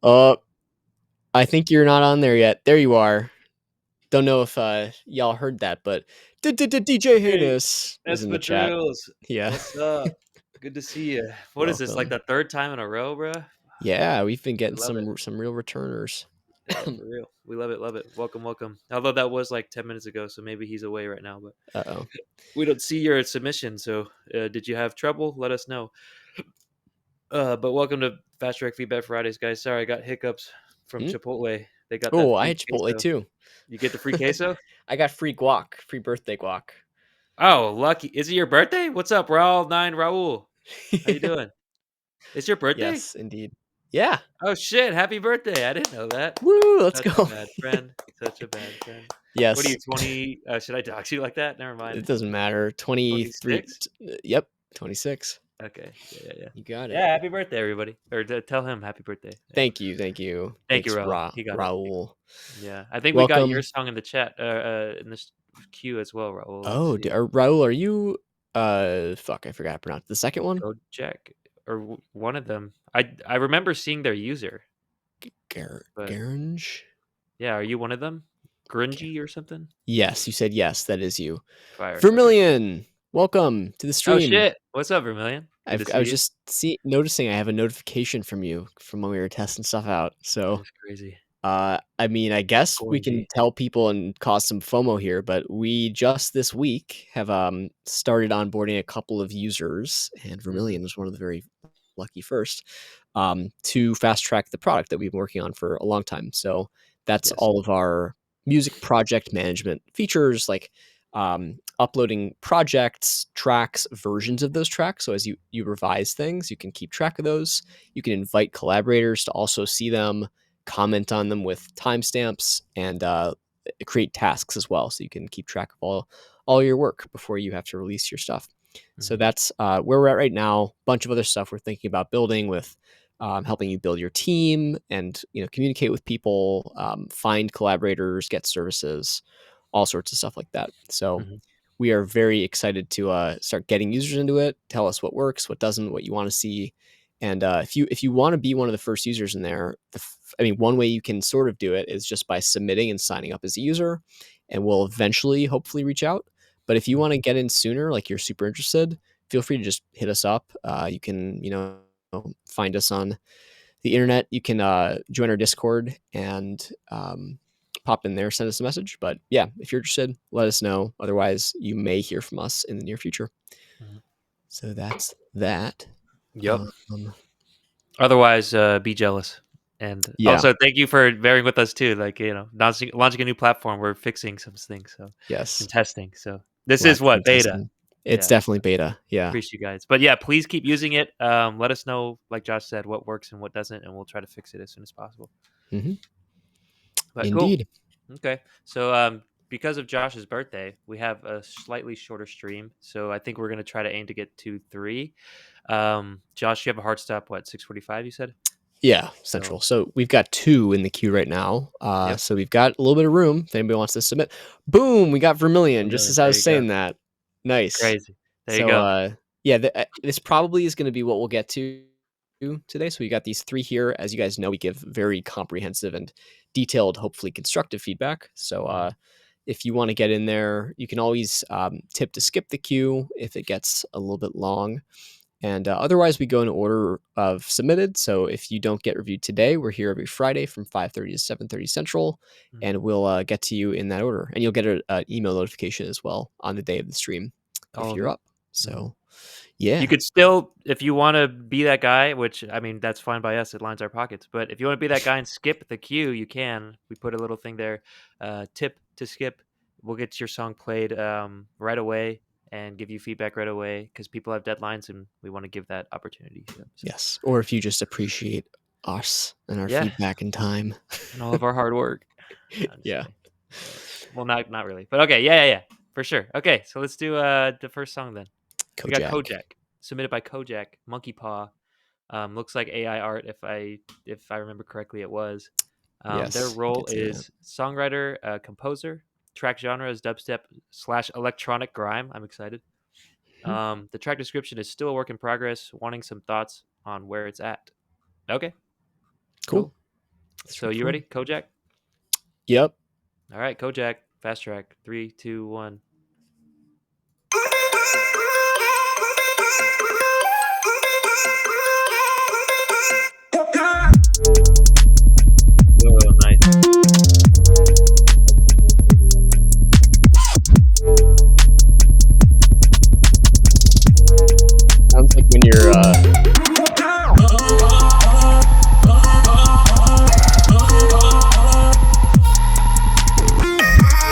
Oh, I think you're not on there yet. There you are. Don't know if y'all heard that, but DJ Hey, Heinous is that's in the chat. Materials. Yeah. What's up? Good to see you. What is this, like Welcome. the third time in a row, bro? Yeah, we've been We getting love it. some real returners. Yeah, for real. We love it, love it. Welcome, welcome. Although that was like 10 minutes ago, so maybe he's away right now, but Uh-oh. we don't see your submission, so did you have trouble? Let us know. But welcome to Fast Track Feedback Fridays, guys. Sorry, I got hiccups from Mm? Chipotle. They got Oh, that I free had Chipotle queso. too. You get the free queso? I got free guac, free birthday guac. Oh, lucky. Is it your birthday? What's up, Raul? How you doing? It's your birthday? Yes, indeed. Yeah. Oh shit! Happy birthday! I didn't know that. Woo, let's Such a go. bad friend. Such a bad friend. What are Yes, you, 20? Should I dox you like that? Never mind. it doesn't matter. 23. 26? Yep, 26. Okay. Yeah, yeah, yeah. You got it. Yeah. Happy birthday, everybody. Or tell him happy birthday. Yeah. Thank you, thank you. Thank you, Thanks, Raul. He got it. Raul. Yeah. I think we got your Welcome. song in the chat. In this queue as well, Raul. Let's Oh, see. Raul, are you fuck, I forgot to pronounce the second one? Go check or one of them. I remember seeing their user, but Garange? yeah, are you one of them? Grungy or something? Yes, you said yes, that is you. Fire. Okay. Vermilion, welcome to the Oh stream. shit! What's up, Vermilion? Good to I see was you. just noticing I have a notification from you from when we were testing stuff out. So, That's crazy. I mean, I guess we can OMG. tell people and cause some FOMO here, but we just this week have started onboarding a couple of users, and Mhm. Vermilion was one of the very lucky first to fast track the product that we've been working on for a long time. So that's Yes. all of our music project management features, like uploading projects, tracks, versions of those tracks. So as you revise things, you can keep track of those. You can invite collaborators to also see them, comment on them with timestamps, and create tasks as well, so you can keep track of all your work before you have to release your stuff. So Mhm. that's where we're at right now. Bunch of other stuff we're thinking about building with helping you build your team and communicate with people, find collaborators, get services, all sorts of stuff like that. So Mhm. we are very excited to start getting users into it. Tell us what works, what doesn't, what you want to see. And if you want to be one of the first users in there, I mean, one way you can sort of do it is just by submitting and signing up as a user, and we'll eventually, hopefully, reach out. But if you want Mhm. to get in sooner, like you're super interested, feel free to just hit us up. You can, find us on the internet. You can join our Discord and pop in there, send us a message. But yeah, if you're interested, let us know. Otherwise, you may hear from us in the near future. Mhm. So that's that. Yep. Um, Otherwise, be jealous. And yeah. also, thank you for bearing with us too. Like launching a new platform, we're fixing some things, so and Yes. testing. So this is Lots what of beta. testing. It's Yeah. definitely beta. Yeah. Appreciate you guys. But yeah, please keep using it. Let us know, like Josh said, what works and what doesn't, and we'll try to fix it as soon as possible. Hmm. But cool. Indeed. Okay. So because of Josh's birthday, we have a slightly shorter stream. So I think we're gonna try to aim to get to 3. Josh, you have a hard stop. What 6:45? You said. Yeah, So central. So we've got two in the queue right now. yep. So we've got a little bit of room if anybody wants to submit. Boom, we got Vermilion just as Vermilion. I There was you go. saying that. Nice. Crazy. There you So go. yeah, this probably is going to be what we'll get to today. So we got these three here. As you guys know, we give very comprehensive and detailed, hopefully constructive feedback. So Mhm. if you want to get in there, you can always tip to skip the queue if it gets a little bit long. And otherwise, we go in order of submitted. So if you don't get reviewed today, we're here every Friday from 5:30 to 7:30 Central, Mhm. and we'll get to you in that order. And you'll get an email notification as well on the day of the stream All if of you're it. up. Mhm. So You yeah, could still, if you want to be that guy, which I mean, that's fine by us. It lines our pockets. But if you want to be that guy and skip the queue, you can. We put a little thing there, tip to skip. We'll get your song played right away and give you feedback right away because people have deadlines and we want to give that opportunity to them. So yes. Or if you just appreciate us and our yeah, feedback and time. and all of our hard work. No, I'm just Yeah, kidding. Well, not really, but okay, yeah, for sure. Okay, so let's do the first song then. We got Kojak. Kojak, submitted by Kojak, Monkey Paw. Looks like AI art, if I remember correctly, it was. Their Yes, I role did say that. is songwriter, composer. Track genre is dubstep / electronic grime. I'm excited. Mhm. The track description is still a work in progress. Wanting some thoughts on where it's at. Okay, Cool. cool. That's So pretty you ready, cool. Kojak? Yep. All right, Kojak, fast track. 3, 2, 1. Whoa, nice. Sounds like when you're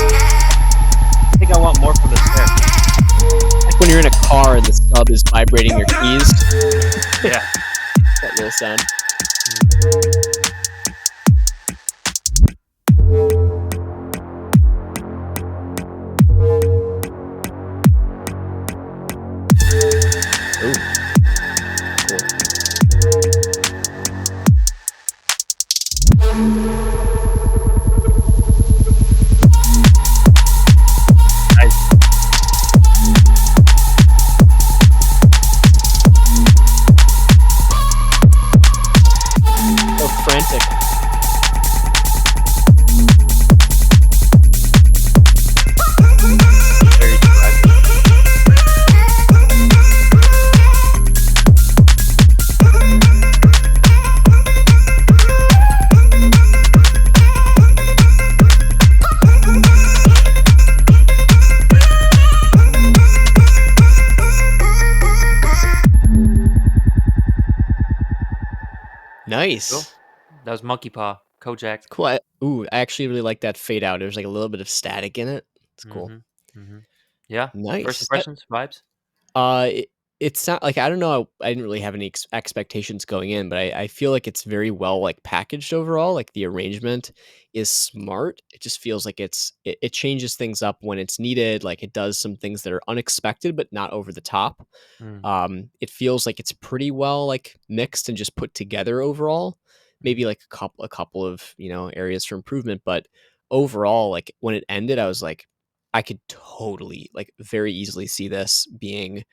I think I want more from the snare. like when you're in a car and the sub is vibrating your keys. Yeah. That little sound. Ooh, cool. Nice. So frantic. Very driving. Cool. Nice. That was Monkey Paw, Kojak. It's cool. I actually really like that fade out. There's like a little bit of static in it. It's cool. Mhm. Mhm. Yeah. First Nice. impressions, vibes? It, it's not like I don't know. I didn't really have any expectations going in, but I feel like it's very well like packaged overall. Like the arrangement is smart. It just feels like it changes things up when it's needed. Like it does some things that are unexpected, but not over the top. Mm. It feels like it's pretty well like mixed and just put together overall. Maybe Mhm. like a couple of areas for improvement, but overall, like when it ended, I was like, I could totally like very easily see this being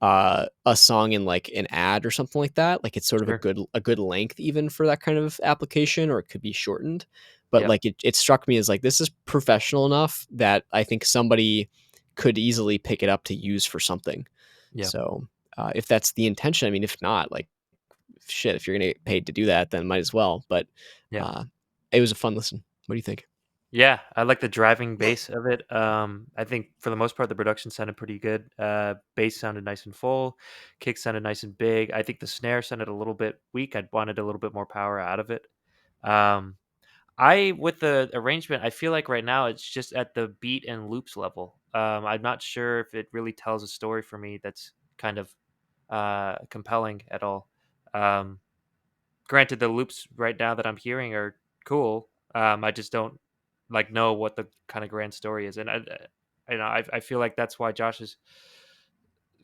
a song in like an ad or something like that. Like it's sort of a Sure. good length even for that kind of application, or it could be shortened. But Yep. like it struck me as like this is professional enough that I think somebody could easily pick it up to use for something. Yep. So if that's the intention, I mean, if not, like shit, if you're gonna get paid to do that, then might as well. But Yep. uh, it was a fun listen. What do you think? Yeah, I like the driving bass of it. I think for the most part, the production sounded pretty good. Bass sounded nice and full, kick sounded nice and big. I think the snare sounded a little bit weak. I wanted a little bit more power out of it. Um, I with the arrangement, I feel like right now it's just at the beat and loops level. I'm not sure if it really tells a story for me that's kind of compelling at all. Um, Granted, the loops right now that I'm hearing are cool. I just don't like know what the kind of grand story is, and I feel like that's why Josh's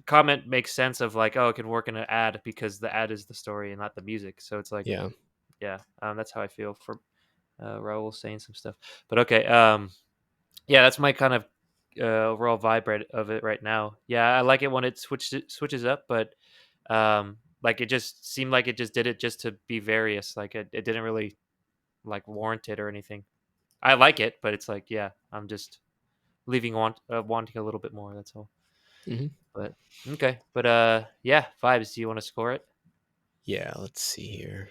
comment makes sense of like, oh, it can work in an ad because the ad is the story and not the music. So it's like, Yeah. yeah, that's how I feel for Raul saying some stuff. But okay, yeah, that's my kind of overall vibe of it right now. Yeah, I like it when it switches up, but like it just seemed like it just did it just to be various. Like it didn't really like warrant it or anything. I like it, but it's like, yeah, I'm just wanting a little bit more. That's all. Hmm. But okay, but yeah, vibes. Do you want to score it? Yeah. Let's see here.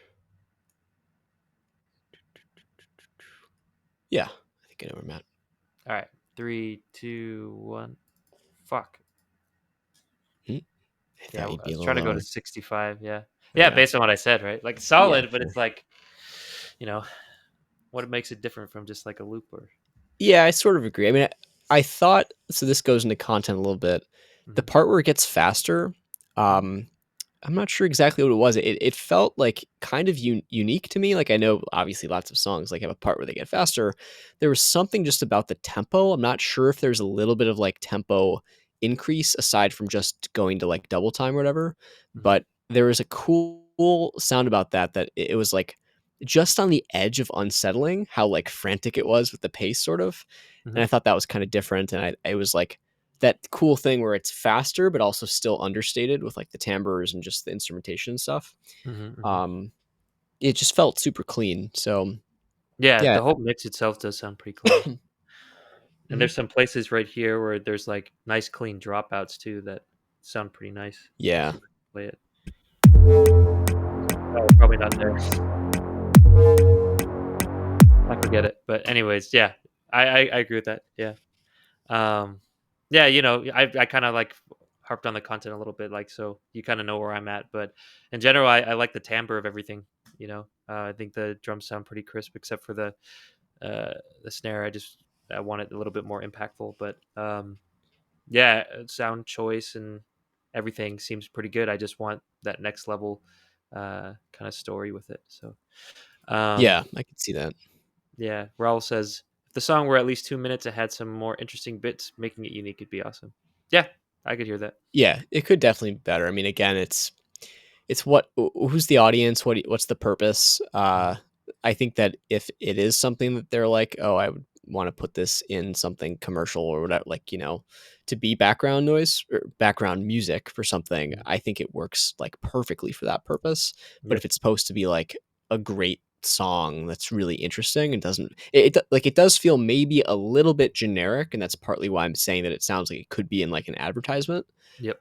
Yeah, I think I know where I'm at. All right, 3, 2, 1. Fuck. Hmm? I Yeah, thought you'd I be a was little trying to go to lower. 65. Yeah, yeah. Yeah. Based on what I said, right? Like Yeah. solid, but Sure. it's like, you know, what makes it different from just like a loop or. Yeah, I sort of agree. I mean, I thought so. This goes into content a little bit. The Mhm, part where it gets faster, mhm, um, I'm not sure exactly what it was. It felt like kind of unique to me. Like I know obviously lots of songs like have a part where they get faster. There was something just about the tempo. I'm not sure if there's a little bit of like tempo increase aside from just going to like double time or whatever, mhm, but there was a cool sound about that it was like just on the edge of unsettling how like frantic it was with the pace sort of. And mhm, I thought that was kind of different, and it was like that cool thing where it's faster but also still understated with like the timbres and just the instrumentation and stuff. mhm, mhm. Um, it just felt super clean. So Yeah, yeah. the whole mix itself does sound pretty clean. And Mhm. there's some places right here where there's, like, nice clean dropouts too that sound pretty nice. Let's Yeah. see if I can play it. Oh, probably not there. I forget it. But anyways, yeah, I agree with that. Yeah. Um, yeah, I kind of like harped on the content a little bit, like so you kind of know where I'm at. But in general, I like the timbre of everything. I think the drums sound pretty crisp, except for the snare. I want it a little bit more impactful. But yeah, sound choice and everything seems pretty good. I just want that next level kind of story with it. So um, Yeah, I can see that. yeah, Raul says if the song were at least 2 minutes and had some more interesting bits, making it unique would be awesome. Yeah, I could hear that. Yeah, it could definitely be better. I mean, again, it's who's the audience, what's the purpose. Mhm. I think that if it is something that they're like, oh, I would want to put this in something commercial or whatever, like, to be background noise or background music for something, Mhm. I think it works like perfectly for that purpose. But if Yep. it's supposed to be like a great song that's really interesting and doesn't like it does feel maybe a little bit generic, and that's partly why I'm saying that it sounds like it could be in like an advertisement. Yep.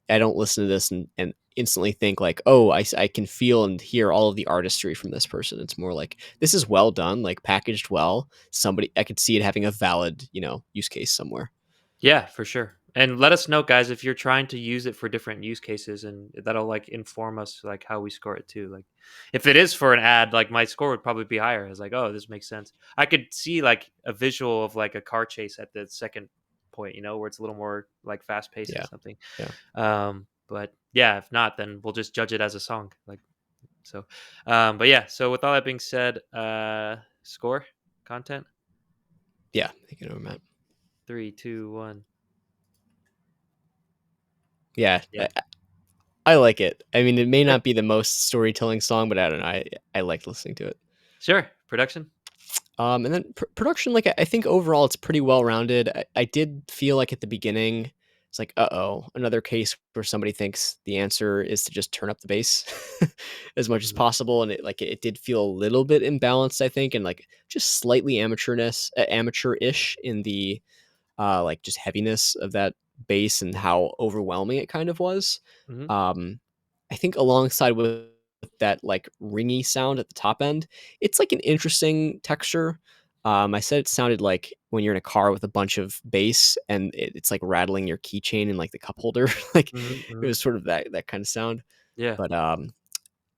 I don't listen to this and instantly think like, oh, I can feel and hear all of the artistry from this person. It's more like this is well done, like packaged well. Somebody I could see it having a valid, use case somewhere. Yeah, for sure. And let us know, guys, if you're trying to use it for different use cases, and that'll like inform us like how we score it too. Like, if it is for an ad, like my score would probably be higher. It's like, oh, this makes sense. I could see like a visual of like a car chase at the second point, where it's a little more like fast paced and Yeah, something. yeah, But yeah, if not, then we'll just judge it as a song. Like so. But yeah, so with all that being said, score content yeah. Thinking over Matt. 3, 2, 1. Yeah, Yeah, I like it. I mean, it may sure, not be the most storytelling song, but I don't know. I like listening to it. sure. Production. And then production, like I think overall it's pretty well rounded. I did feel like at the beginning, it's like, another case where somebody thinks the answer is to just turn up the bass as much as Mhm, possible, and it did feel a little bit imbalanced, I think, and like just slightly amateurish in the like just heaviness of that bass and how overwhelming it kind of was. mhm, Um, I think alongside with that like ringy sound at the top end, it's like an interesting texture. I said it sounded like when you're in a car with a bunch of bass and it's like rattling your keychain in like the cup holder. Like mhm, it mhm. was sort of that kind of sound. Yeah. But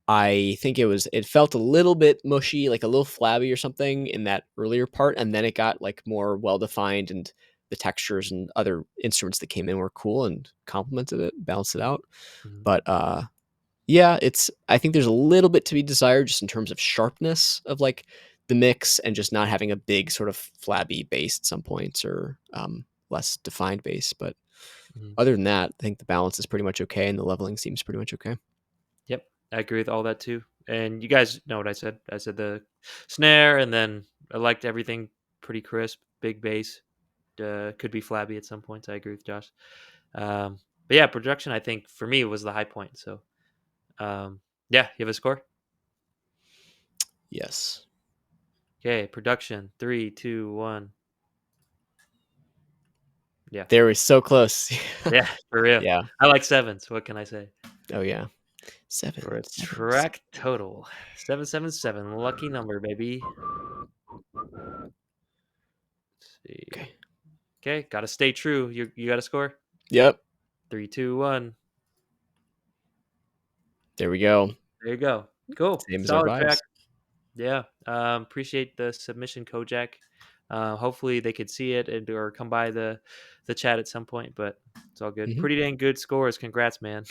I think it felt a little bit mushy, like a little flabby or something in that earlier part, and then it got like more well defined, and the textures and other instruments that came in were cool and complemented it, balanced it out. Mhm, But yeah, I think there's a little bit to be desired just in terms of sharpness of like the mix and just not having a big sort of flabby bass at some points or less defined bass. But mhm. other than that, I think the balance is pretty much okay and the leveling seems pretty much okay. Yep, I agree with all that too. And you guys know what I said. I said the snare, and then I liked everything pretty crisp, big bass. Could be flabby at some points. I agree with Josh. But yeah, production, I think for me was the high point. So yeah, you have a score. Yes. Okay, production 3, 2, 1. Yeah, There was so close. yeah, for real. Yeah. I like sevens. What can I say? Oh, yeah. 7, For a 7, 7. track total 777, lucky number, baby. Let's see. Okay. Okay, gotta stay true. You got to score. Yep. 3, 2, 1. There we go. There you go. Cool. Same as our Solid track. vibes. Yeah. Appreciate the submission, Kojak. Hopefully they could see it and or come by the chat at some point, but it's all good. Mhm. Pretty dang good scores. Congrats, man.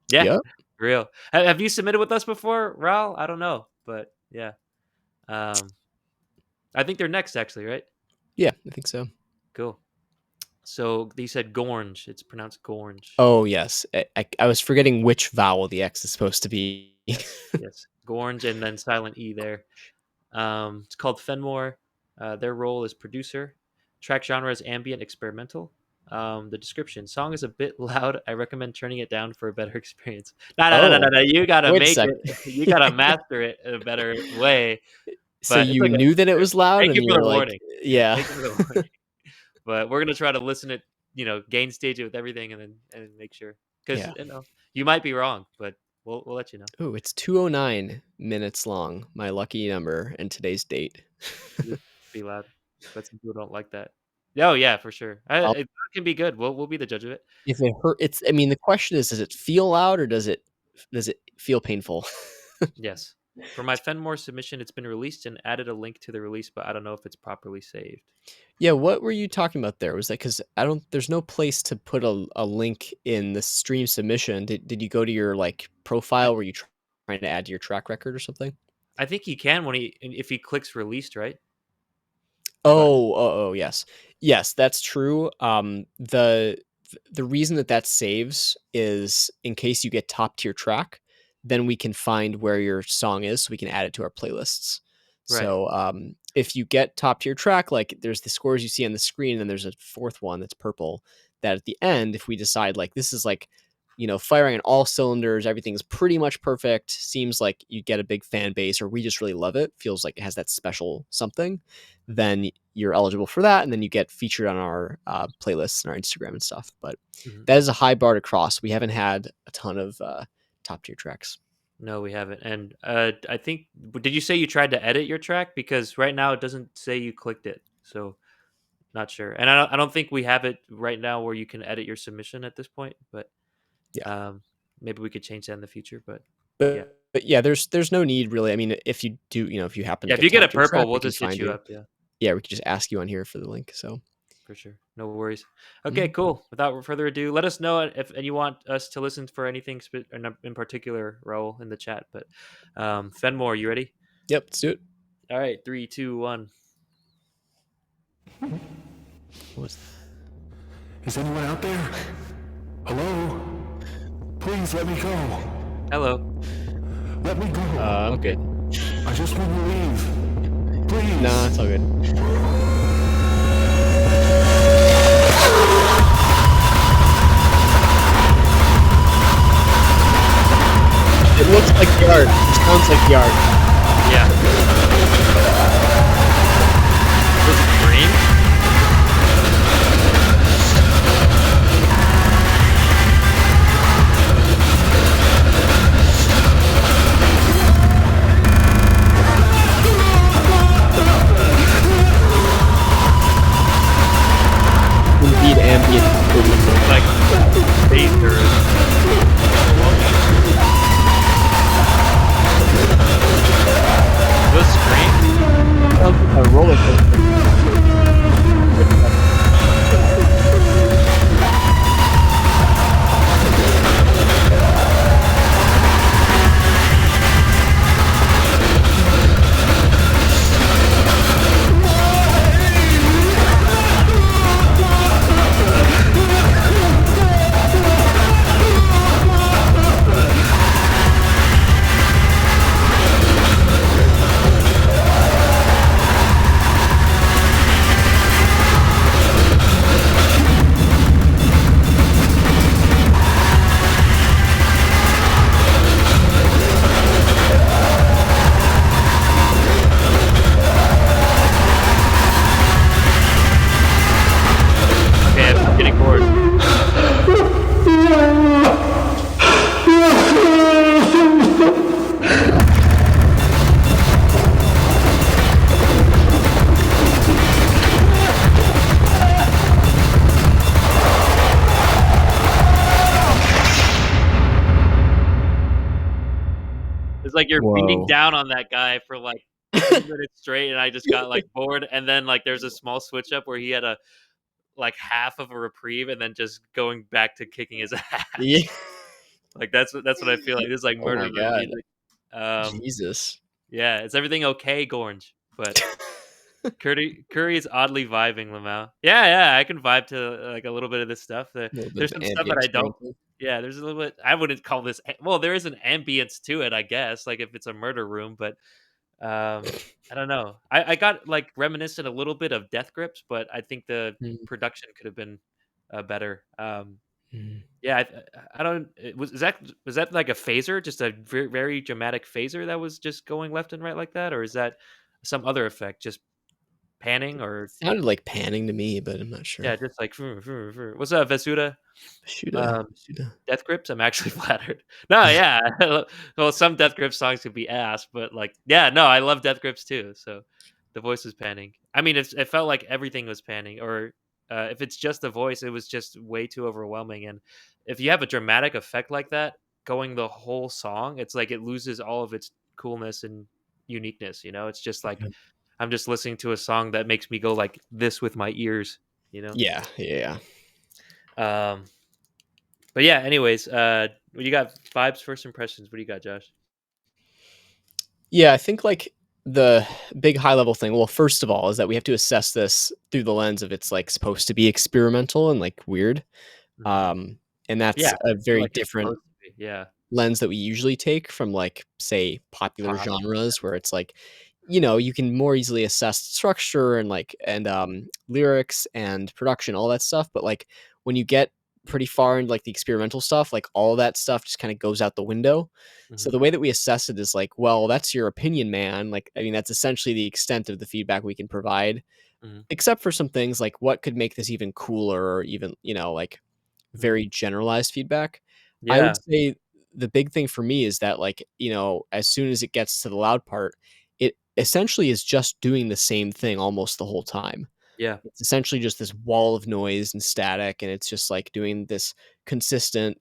Yeah, Yep. for real. Have you submitted with us before, Ral? I don't know, but yeah. Um, I think they're next, actually, right? Yeah, I think so. Cool. So they said Gorge. It's pronounced Gorge. Oh, yes. I was forgetting which vowel the X is supposed to be. Yes, yes. Gorge and then silent E there. It's called Fenmore. Their role is producer. Track genre is ambient experimental. The description: song is a bit loud. I recommend turning it down for a better experience. No, no, no, no, no, Oh, no. You gotta wait a make sec. it. You gotta master it in a better way. So But it's you okay. knew that it was loud, Thank and you then for you're the like, warning. Yeah, yeah. thank you for the warning. But we're gonna try to listen it, gain stage it with everything, and make sure because Yeah. you might be wrong, but we'll let you know. Ooh, it's 209 minutes long, my lucky number, and today's date. Just be loud, but some people don't like that. Oh yeah, for sure. Well, It can be good. We'll be the judge of it. if it hurt, I mean, the question is, does it feel loud or does it feel painful? Yes. For my Fenmore submission, it's been released and added a link to the release, but I don't know if it's properly saved. Yeah, what were you talking about there? Was that because I don't there's no place to put a link in the stream submission. Did you go to your, like, I, profile where you trying to add to your track record or something? I think he can when if he clicks released, right? The button. Oh, yes. Yes, that's true. The reason that that saves is in case you get top tier track, then we can find where your song is so we can add it to our playlists. Right. So, if you get top tier track, like, there's the scores you see on the screen, and then there's a fourth one that's purple, that at the end, if we decide, like, this is, like, firing on all cylinders, everything's pretty much perfect, seems like you get a big fan base, or we just really love it, feels like it has that special something, then you're eligible for that, and then you get featured on our playlists and our Instagram and stuff. But Mhm. that is a high bar to cross. We haven't had a ton of top tier tracks. No, we haven't. And I think did you say you tried to edit your track? Because right now it doesn't say you clicked it, so not sure. And I don't think we have it right now where you can edit your submission at this point. But Yeah, um, maybe we could change that in the future. But yeah, but yeah, there's no need really. I mean, if you do, if you happen to yeah. If get you get a top tier purple, track, we'll we can just hit find you you. up. Yeah, Yeah, we could just ask you on here for the link. So for sure. No worries. Okay, mhm. cool. Without further ado, let us know if and you want us to listen for anything in particular, Raul, in the chat. But Fenmore, you ready? Yep, let's do it. All right, 3, 2, 1. What was Is anyone out there? Hello? Please let me go. Hello. Let me go. I'm Okay. good. I just want to leave. Nah, it's Please. all good. It looks like yard. It sounds like yard. Yeah. Those screams? Indeed, ambient. Like bass are overwhelming. Those screams? Sounds like a roller coaster. Okay, I'm getting bored. It's like you're beating Whoa. down on that guy for like 2 minutes straight, and I just got like bored. And then like there's a small switch up where he had a like half of a reprieve, and then just going back to kicking his Yeah. ass. Like that's what I feel like. This is like Oh murder my room god. music. Um, Jesus. yeah, is everything okay, Gorge? But Curry is oddly vibing, Lamau. Yeah, yeah, I can vibe to like a little bit of this stuff. A little bit There's of some stuff that ambient I don't. sprinkle. Yeah, there's a little bit. I wouldn't call this. Well, there is an ambience to it, I guess. Like if it's a murder room, but I don't know. I got like reminiscent a little bit of Death Grips, but I think the Mm. production could have been better. Mhm. Yeah, I don't. Was that like a phaser, just a very, very dramatic phaser that was just going left and right like that, or is that some other effect, just panning, or Sounded like panning to me, but I'm not sure. yeah, just like what's up, Vasuda? Shoulda, Um, shoulda. Death Grips? I'm actually flattered. No, yeah. Well, some Death Grips songs could be ass, but like, yeah, no, I love Death Grips too. So the voice was panning. I mean, it felt like everything was panning, or if it's just the voice, it was just way too overwhelming. And if you have a dramatic effect like that going the whole song, it's like it loses all of its coolness and uniqueness. It's just like Yeah. I'm just listening to a song that makes me go like this with my ears. You know. Yeah, yeah. Um, but yeah, anyways, what do you got? Vibes, first impressions. What do you got, Josh? Yeah, I think, like, the big high level thing well, first of all, is that we have to assess this through the lens of it's, like, supposed to be experimental and, like, weird. Mhm. Um, and Yeah, that's I a feel very like it's different supposed to be. Yeah, lens that we usually take from, like, say, popular pop. genres where it's like, you can more easily assess structure and lyrics and production, all that stuff. But like when you get pretty far into like the experimental stuff, like all that stuff just kind of goes out the window. So Mhm, the way that we assess it is like, well, that's your opinion, man. Like, I mean, that's essentially the extent of the feedback we can provide, mhm, except for some things like what could make this even cooler or even, like mhm. very generalized feedback. I would Yeah, say the big thing for me is that, like, as soon as it gets to the loud part, it essentially is just doing the same thing almost the whole time. yeah, It's essentially just this wall of noise and static, and it's just like doing this consistent,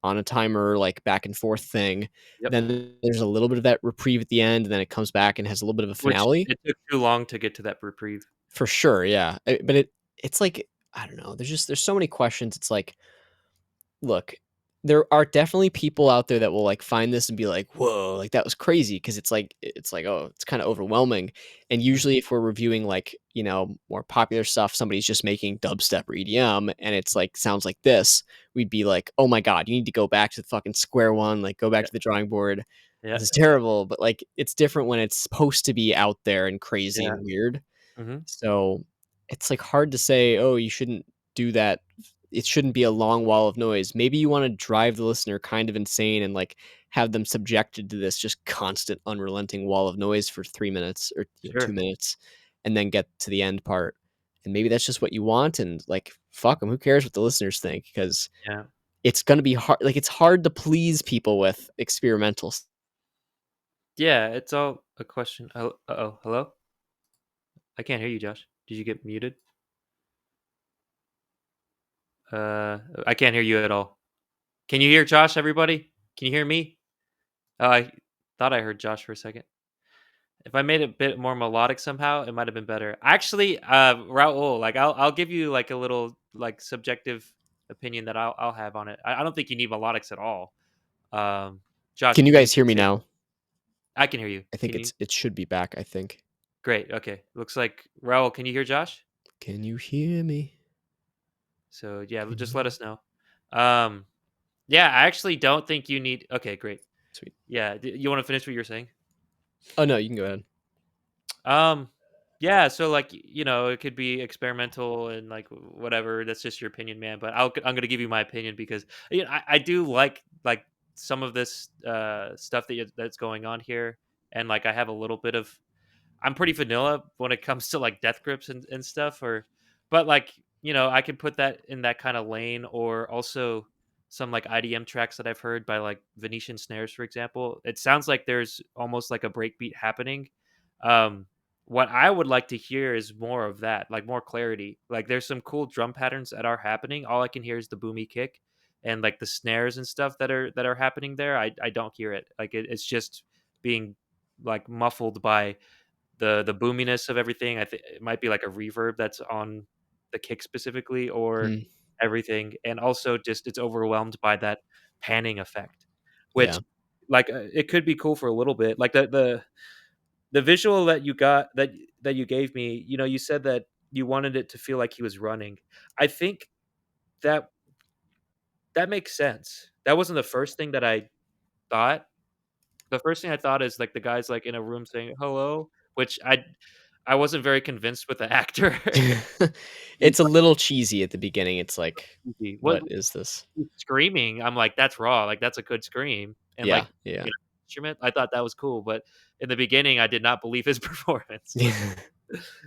on a timer, like back and forth thing. yep. Then there's a little bit of that reprieve at the end, and then it comes back and has a little bit of a Which finale. it took too long to get to that reprieve. For sure, yeah. But it's like, I don't know. There's so many questions. It's like, look, there are definitely people out there that will like find this and be like, "Whoa, like that was crazy," because it's like, oh, it's kind of overwhelming. And Mhm, usually if we're reviewing like, more popular stuff, somebody's just making dubstep or EDM and it's like sounds like this, we'd be like, "Oh my god, you need to go back to the fucking square one, like go back yeah, to the drawing board. yeah, This is terrible." But like it's different when it's supposed to be out there and crazy yeah, and weird. mhm, So, it's, like, hard to say, "Oh, you shouldn't do that. It shouldn't be a long wall of noise." Maybe you wanna drive the listener kind of insane and, like, have them subjected to this just constant, unrelenting wall of noise for 3 minutes or, 2 sure, minutes, and then get to the end part. And maybe that's just what you want, and, like, fuck them. Who cares what the listeners think? Because yeah, it's gonna be hard like, it's hard to please people with experimental yeah, it's all a question. Uh-oh, hello? I can't hear you, Josh. Did you get muted? I can't hear you at all. Can you hear Josh, everybody? Can you hear me? Oh, I thought I heard Josh for a second. If I made it a bit more melodic somehow, it might have been better. Actually, Raul, like I'll give you like a little like subjective opinion that I'll have on it. I don't think you need melodics at all. Um, Josh, Can you can you guys hear me say? now? I can hear you. I think Can you? it should be back, I think. Great. Okay. Looks like Raul. Can you hear Josh? Can you hear me? So yeah, Can just let you us know. Um, yeah, I actually don't think you need. Okay, great. Sweet. Yeah, you want to finish what you're saying? Oh, no, you can go ahead. Um, yeah, so like it could be experimental and like whatever. That's just your opinion, man. But I'm gonna give you my opinion because I do like some of this stuff that's going on here, and like I have a little bit of I'm pretty vanilla when it comes to like death grips and stuff but like I could put that in that kind of lane or also some like IDM tracks that I've heard by like Venetian snares, for example. It sounds like there's almost like a breakbeat happening. Um, what I would like to hear is more of that, like more clarity. Like there's some cool drum patterns that are happening. All I can hear is the boomy kick and like the snares and stuff that are happening there. I don't hear it. Like it's just being like muffled by the boominess of everything. I think it might be like a reverb that's on the kick specifically or Mm, everything, and also just it's overwhelmed by that panning effect, which yeah. like it could be cool for a little bit. Like the visual that you got that you gave me, you said that you wanted it to feel like he was running. I think that that makes sense. That wasn't the first thing that I thought. The first thing I thought is like the guy's like in a room saying hello, which I I wasn't very convinced with the actor. He's It's a little cheesy at the beginning. It's like, like, what is this? he's screaming. I'm like, "That's raw, like, that's a good scream." And, Yeah, like, yeah. you know, instrument, I thought that was cool, but in the beginning, I did not believe his performance, so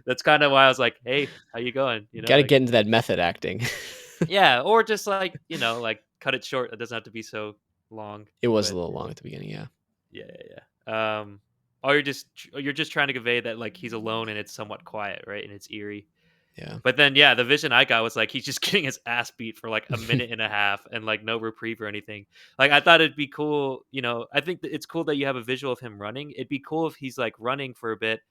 that's kinda why I was like, "Hey, how you going?" You know, Gotta like get into that method acting. yeah, or just, like, like, cut it short. It doesn't have to be so long, It was a but little long at the beginning, yeah. yeah, yeah, yeah. Or you're just trying to convey that, like, he's alone and it's somewhat quiet, right? And it's eerie. Yeah. But then, yeah, the vision I got was like he's just getting his ass beat for like a minute and a half and like no reprieve or anything. Like I thought it'd be cool, I think that it's cool that you have a visual of him running. It'd be cool if he's like running for a bit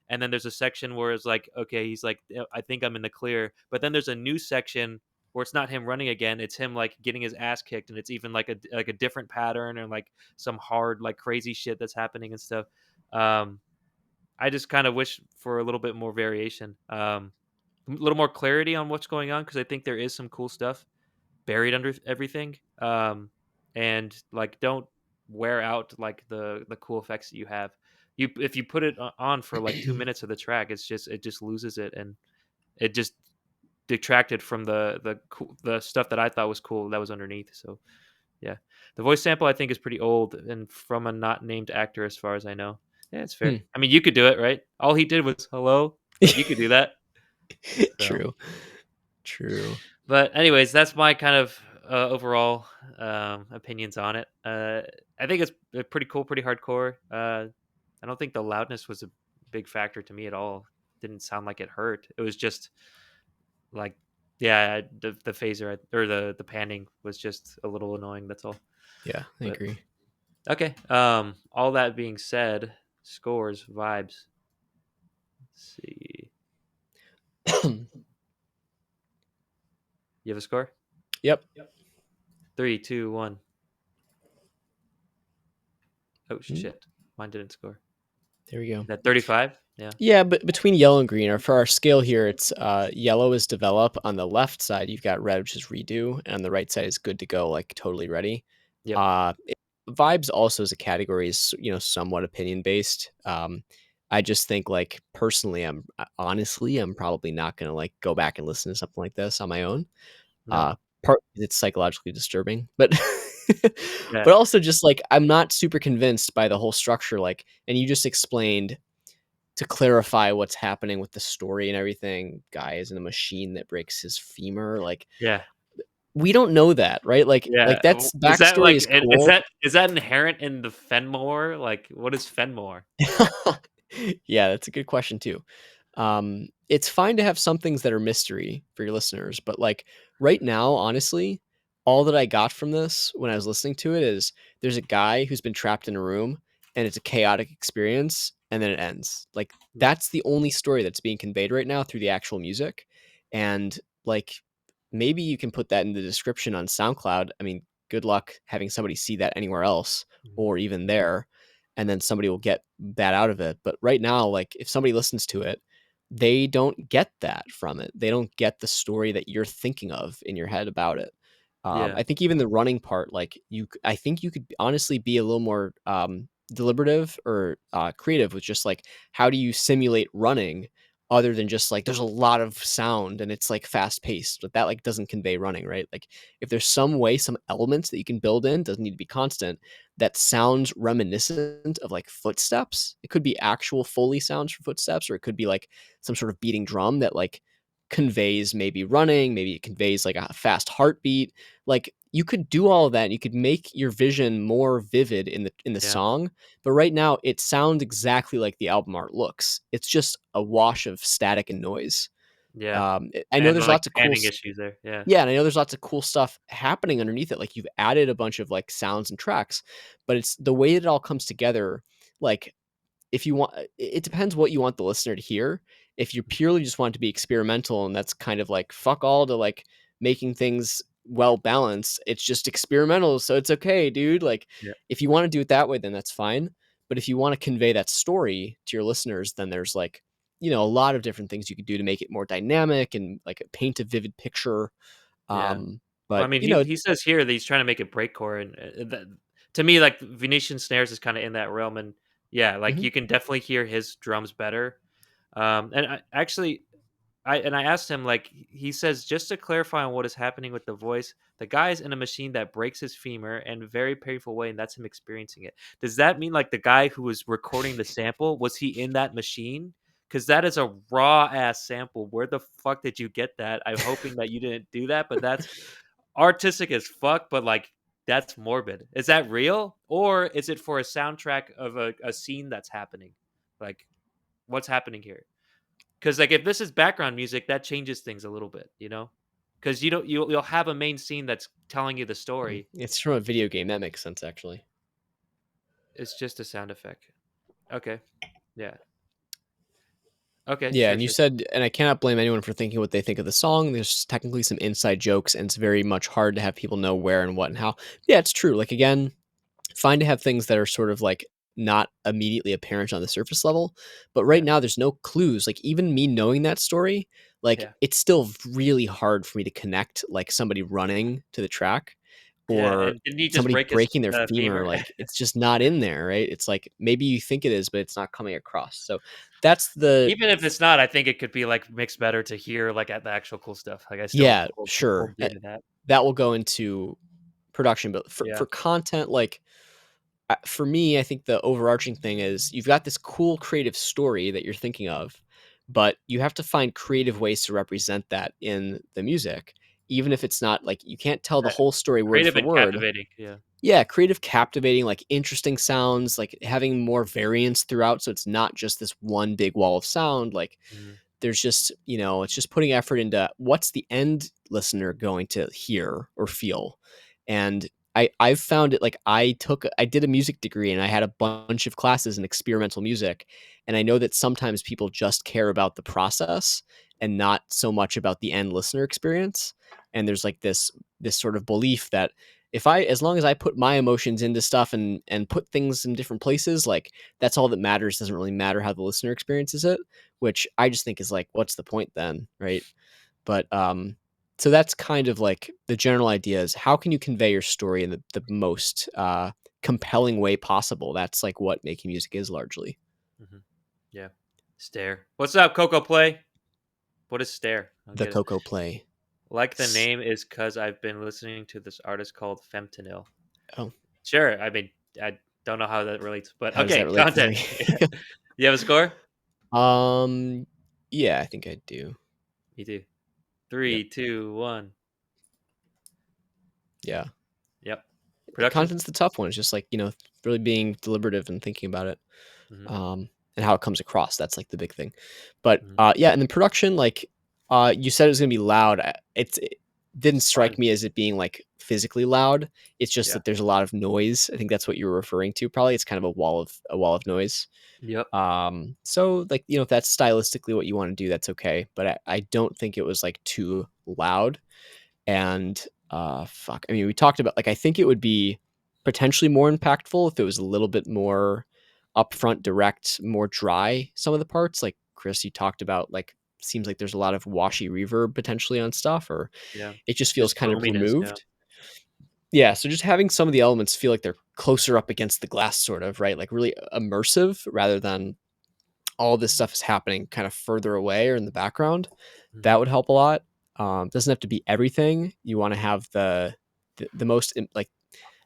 and then there's a section where it's like, okay, he's like, I think I'm in the clear. But then there's a new section where it's not him running again. It's him like getting his ass kicked and it's even like a different pattern and like some hard, like crazy shit that's happening and stuff. Um, I just kind of wish for a little bit more variation. A little more clarity on what's going on because I think there is some cool stuff buried under everything. And like don't wear out like the cool effects that you have. You if you put it on for like 2 minutes of the track, it just loses it and it just detracted from the stuff that I thought was cool that was underneath. So yeah, the voice sample I think is pretty old and from a not named actor as far as I know. Yeah, it's fair. Hmm. I mean, you could do it, right? All he did was hello. Like you could do that. So True. True. but anyways, that's my kind of overall opinions on it. I think it's pretty cool, pretty hardcore. I don't think the loudness was a big factor to me at all. Didn't sound like it hurt. It was just like, yeah, the phaser or the panning was just a little annoying. That's all. Yeah, I But agree. okay. All that being said, scores, vibes. Let's see. You have a score? Yep. 3, 2, 1. Oh Mm, shit, mine didn't score. there we go. That 35? Yeah. Yeah, but between yellow and green, or for our scale here, it's yellow is develop. On the left side, you've got red, which is redo, and on the right side is good to go, like totally ready. Yep. Uh, it, vibes also as a category is somewhat opinion based. I just think like personally, honestly, I'm probably not gonna like go back and listen to something like this on my own. No. Uh, Part it's psychologically disturbing, but Yeah. but also just like I'm not super convinced by the whole structure. Like, and you just explained to clarify what's happening with the story and everything. Guy is in a machine that breaks his femur. Like, Yeah. we don't know that, right? Like Yeah. that's Is that backstory like is and cool. is that inherent in the Fenmore? Like, what is Fenmore? Yeah, that's a good question too. It's fine to have some things that are mystery for your listeners, but like right now, honestly, all that I got from this when I was listening to it is there's a guy who's been trapped in a room and it's a chaotic experience and then it ends. Like Mm. that's the only story that's being conveyed right now through the actual music. And like maybe you can put that in the description on SoundCloud. I mean, good luck having somebody see that anywhere else Mhm. or even there, and then somebody will get that out of it. But right now, like if somebody listens to it, they don't get that from it. They don't get the story that you're thinking of in your head about it. Yeah. I think even the running part, like I think you could honestly be a little more deliberative or creative with just like how do you simulate running other than just like there's a lot of sound and it's like fast paced, but that like doesn't convey running, right? Like if there's some way, some elements that you can build in, doesn't need to be constant, that sounds reminiscent of like footsteps. It could be actual Foley sounds for footsteps, or it could be like some sort of beating drum that like conveys maybe running, maybe it conveys like a fast heartbeat. Like you could do all of that and you could make your vision more vivid in the Yeah. song. But right now it sounds exactly like the album art looks. It's just a wash of static and noise. Yeah. I know And there's like lots of cool panning issues there. Yeah. yeah, and I know there's lots of cool stuff happening underneath it. Like you've added a bunch of like sounds and tracks, but it's the way that it all comes together. Like if you want, it depends what you want the listener to hear. If you purely just want it to be experimental and that's kind of like fuck all to like making things well balanced, it's just experimental. So it's okay, dude. Like Yeah. if you want to do it that way, then that's fine. But if you want to convey that story to your listeners, then there's like, a lot of different things you could do to make it more dynamic and like paint a vivid picture. Yeah. Well, I But mean, he says here that he's trying to make it breakcore, and that, to me, like Venetian snares is kind of in that realm, and yeah, like mhm, you can definitely hear his drums better. And I asked him, like, he says, just to clarify on what is happening with the voice, the guy's in a machine that breaks his femur in a very painful way, and that's him experiencing it. Does that mean like the guy who was recording the sample, was he in that machine? Because that is a raw ass sample. Where the fuck did you get that? I'm hoping that you didn't do that, but that's artistic as fuck, but like that's morbid. Is that real? Or is it for a soundtrack of a scene that's happening? Like, what's happening here? Because like if this is background music, that changes things a little bit, you know? Because you'll have a main scene that's telling you the story. It's from a video game. That makes sense, actually. It's just a sound effect. Okay. Yeah. Okay. Yeah, Sure. and you Sure. said, and I cannot blame anyone for thinking what they think of the song. There's technically some inside jokes, and it's very much hard to have people know where and what and how. Yeah, it's true. Like, again, fine to have things that are sort of like not immediately apparent on the surface level, but right Yeah. now there's no clues. Like, even me knowing that story, like Yeah. it's still really hard for me to connect like somebody running to the track Yeah. or And didn't he just somebody break his breaking their femur. femur? Like, it's just not in there, right? It's like maybe you think it is, but it's not coming across. So that's the Even if it's not, I think it could be like mixed better to hear like at the actual cool stuff. Like I still yeah, hold sure. you to that. That will go into production, but Yeah. for content, like for me, I think the overarching thing is you've got this cool creative story that you're thinking of, but you have to find creative ways to represent that in the music, even if it's not like you can't tell the Uh, whole story word Creative for and word. captivating. Yeah. Yeah, creative, captivating, like interesting sounds, like having more variance throughout. So it's not just this one big wall of sound. Like Mhm. there's just, it's just putting effort into what's the end listener going to hear or feel. And I've found it like I did a music degree and I had a bunch of classes in experimental music. And I know that sometimes people just care about the process and not so much about the end listener experience. And there's like this sort of belief that as long as I put my emotions into stuff and put things in different places, like that's all that matters. Doesn't really matter how the listener experiences it, which I just think is like, what's the point then, right? But so that's kind of like the general idea is how can you convey your story in the most compelling way possible? That's like what making music is largely. Mhm. Yeah. Stare. What's up, Coco Play? What is stare? I don't The get it. Coco play. Like the S- name is because I've been listening to this artist called Femtanil. Oh, Sure. I mean, I don't know how that relates, but how does that okay, relate to content. something? You have a score? um, yeah, I think I do. Me too. Yep. 3, 2, 1. Yeah. Yep. Production? Content's the tough one. It's just like, really being deliberative and thinking about it. Mhm, And how it comes across. That's like the big thing. But mhm. yeah, and then production, like you said, it was gonna be loud. It didn't It's fun. strike me as it being like physically loud. It's just Yeah. that there's a lot of noise. I think that's what you were referring to. Probably it's kind of a wall of noise. Yep. So like if that's stylistically what you want to do, that's okay. But I don't think it was like too loud. And fuck, I mean, we talked about like I think it would be potentially more impactful if it was a little bit more upfront, direct, more dry. Some of the parts, like Chris, you talked about, like seems like there's a lot of washy reverb potentially on stuff, or Yeah. it just feels Just kind of boominess, yeah. removed. Yeah, so just having some of the elements feel like they're closer up against the glass, sort of, right? Like really immersive rather than all this stuff is happening kind of further away or in the background. Mhm, That would help a lot. Doesn't have to be everything. You want to have the most like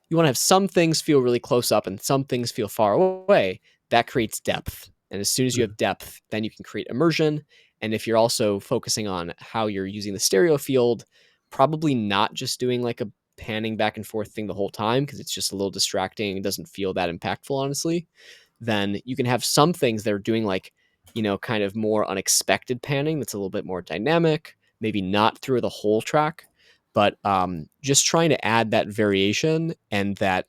you want to have some things feel really close up and some things feel far away. That creates depth. And as soon as you mhm, have depth, then you can create immersion. And if you're also focusing on how you're using the stereo field, probably not just doing like a panning back and forth thing the whole time because it's just a little distracting and doesn't feel that impactful, honestly. Then you can have some things that are doing like, kind of more unexpected panning that's a little bit more dynamic, maybe not through the whole track, but just trying to add that variation and that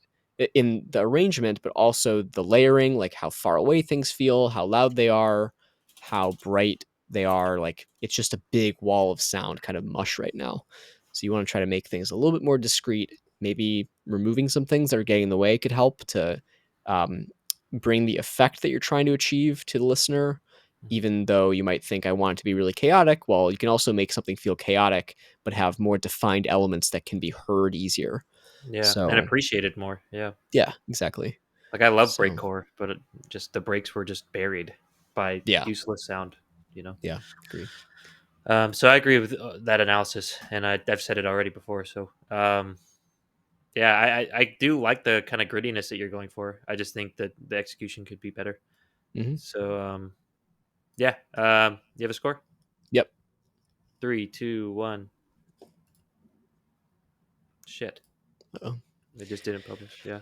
in the arrangement, but also the layering, like how far away things feel, how loud they are, how bright they are. Like it's just a big wall of sound kind of mush right now. So you want to try to make things a little bit more discreet. Maybe removing some things that are getting in the way could help to um, bring the effect that you're trying to achieve to the listener. mhm. Even though you might think I want it to be really chaotic, well, you can also make something feel chaotic, but have more defined elements that can be heard easier. Yeah, and So appreciated more, yeah. yeah, exactly. Like, I love So breakcore, but just the breaks were just buried by yeah, useless sound. You know. Yeah, agreed. So I agree with that analysis, and I've said it already before. So yeah, I do like the kind of grittiness that you're going for. I just think that the execution could be better. Hmm. So yeah, you have a score? Yep. 3, 2, 1. Shit, Uh-oh. they just didn't publish. Yeah,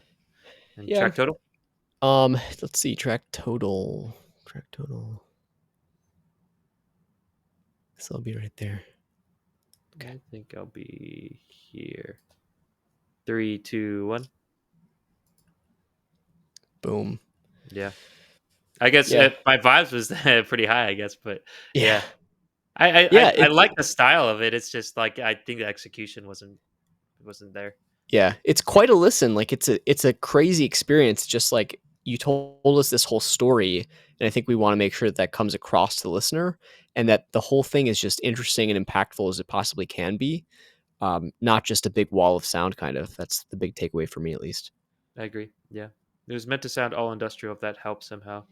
and Yeah. track total. Let's see. Track total. Track total. So I'll be right there. Okay. I think I'll be here. 3, 2, 1. Boom. Yeah, I guess Yeah. my vibes was pretty high. I guess, but Yeah. yeah, I I, Yeah. I I like the style of it. It's just like I think the execution wasn't there. Yeah, it's quite a listen. Like it's a crazy experience. Just like you told us this whole story, and I think we want to make sure that that comes across to the listener, and that the whole thing is just interesting and impactful as it possibly can be. Not just a big wall of sound. Kind of. That's the big takeaway for me, at least. I agree. Yeah, it was meant to sound all industrial. If that helps somehow,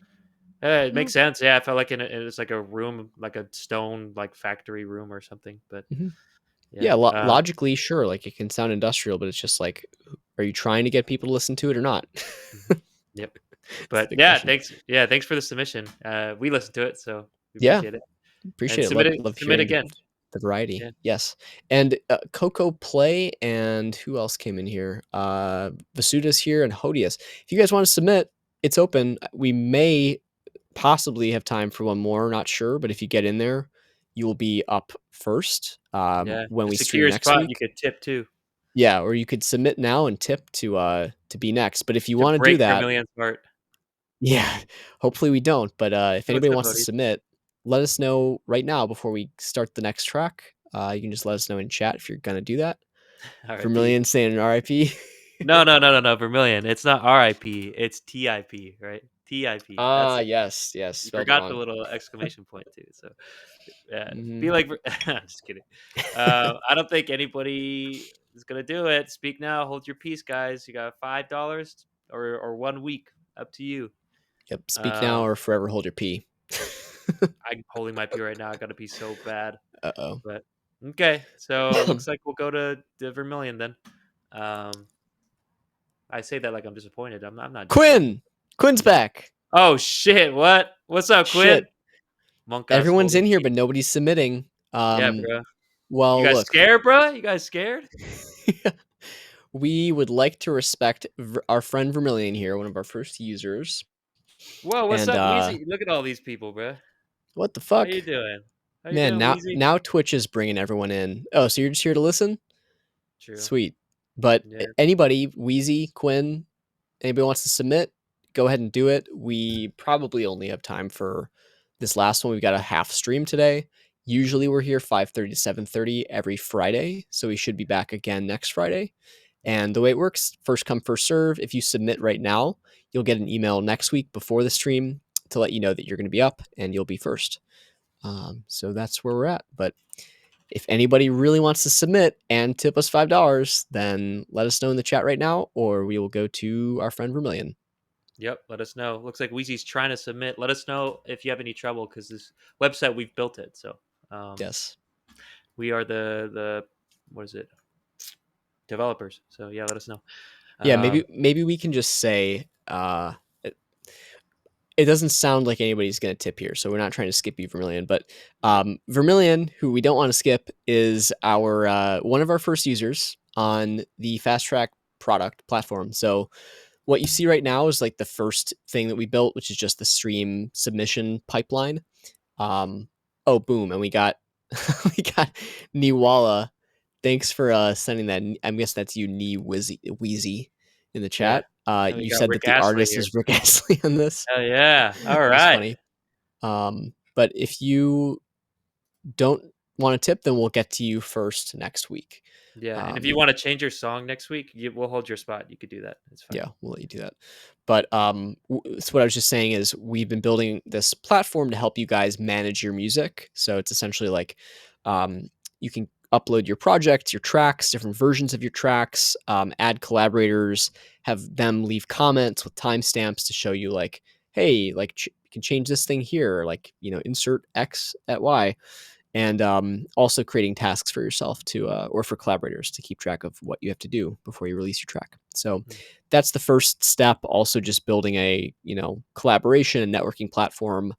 it Yeah. makes sense. Yeah, I felt like it was like a room, like a stone, like factory room or something. But Hmm. yeah, Yeah. Logically, sure. Like it can sound industrial, but it's just like, are you trying to get people to listen to it or not? mhm. Yep. It's the But big yeah, question. thanks. Yeah, thanks for the submission. We listened to it, so we Yeah. appreciate it. And Appreciate it. Love love submit hearing again. the variety. Yeah. Yes. And Coco Play and who else came in here? Vasuda's here and Hodius. If you guys want to submit, it's open. We may possibly have time for one more, not sure, but if you get in there, you will be up first Yeah. when To we secure stream your next spot, you week. could tip too Yeah, or you could submit now and tip to be next. But if you to want to do break that, Vermilion's heart. yeah, hopefully we don't. But if Hey, what's anybody up, wants to Hody? submit, let us know right now before we start the next track. You can just let us know in chat if you're gonna do that. R.I.P. Vermilion saying RIP. No, no, no, no, no. Vermilion. It's not R.I.P. It's T.I.P. Right? T.I.P. That's Ah, it. yes, yes, You spelled it forgot the wrong. little exclamation point too. So yeah, Hmm. be like. I'm just kidding. I don't think anybody is gonna do it. Speak now. Hold your peace, guys. You got $5 or 1 week. Up to you. Yep. Speak now Um, or forever hold your pee. I'm holding my pee right now. I gotta pee so bad. Uh oh. But okay, so looks like we'll go to the Vermilion then. Um, I say that like I'm disappointed. I'm not disappointed. Quinn. Quinn's back. Oh shit! What? What's up, Quinn? Shit. Monk ass Everyone's holding in here, pee. but nobody's submitting. Yeah, bro. You Well, guys look, scared, bro? You guys scared? we would like to respect our friend Vermilion here, one of our first users. Whoa, what's And up, Wheezy? Look at all these people, bro. what the How fuck? you doing? How you Man, doing, now Wheezy? now Twitch is bringing everyone in. Oh, so you're just here to listen? True. Sweet. But Yeah. anybody, Wheezy, Quinn, anybody wants to submit, go ahead and do it. We probably only have time for this last one. We've got a half stream today. Usually we're here 5:30 to 7:30 every Friday, so we should be back again next Friday. And the way it works, first come, first serve. If you submit right now, you'll get an email next week before the stream to let you know that you're going to be up and you'll be first. So that's where we're at. But if anybody really wants to submit and tip us $5, then let us know in the chat right now, or we will go to our friend Vermilion. Yep. Let us know. Looks like Wheezy's trying to submit. Let us know if you have any trouble because this website we've built it. So Yes. we are the what is it? Developers. So yeah, let us know. Yeah, Um, maybe we can just say it doesn't sound like anybody's going to tip here, so we're not trying to skip you, Vermilion. But Vermilion, who we don't want to skip, is our one of our first users on the FastTrack product platform. So what you see right now is like the first thing that we built, which is just the stream submission pipeline. Oh, boom, and we got we got Niwala. Thanks for sending that. I guess that's you, Wheezy, in the yeah. chat. And we You got said that Rick the Astley artist here. is Rick Astley on this. Oh yeah. All That was right. funny. But if you don't want to tip, then we'll get to you first next week. Yeah. And if you Um, want to change your song next week, we'll hold your spot. You could do that. It's fine. yeah, we'll let you do that. But so what I was just saying is we've been building this platform to help you guys manage your music. So it's essentially like you can upload your project, your tracks, different versions of your tracks, add collaborators, have them leave comments with timestamps to show you like, hey, like you can change this thing here, like, insert X at Y. And also creating tasks for yourself to or for collaborators to keep track of what you have to do before you release your track. So that's the first step. Also, just building a collaboration and networking platform,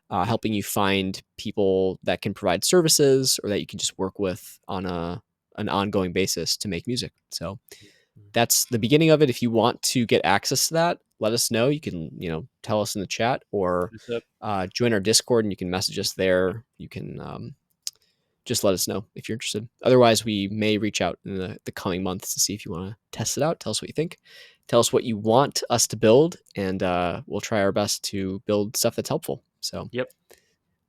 helping you find people that can provide services or that you can just work with on an ongoing basis to make music. So that's the beginning of it. If you want to get access to that, let us know. You can tell us in the chat or join our Discord, and you can message us there. You can just let us know if you're interested. Otherwise, we may reach out in the coming months to see if you want to test it out. Tell us what you think. Tell us what you want us to build, and we'll try our best to build stuff that's helpful. So, Yep.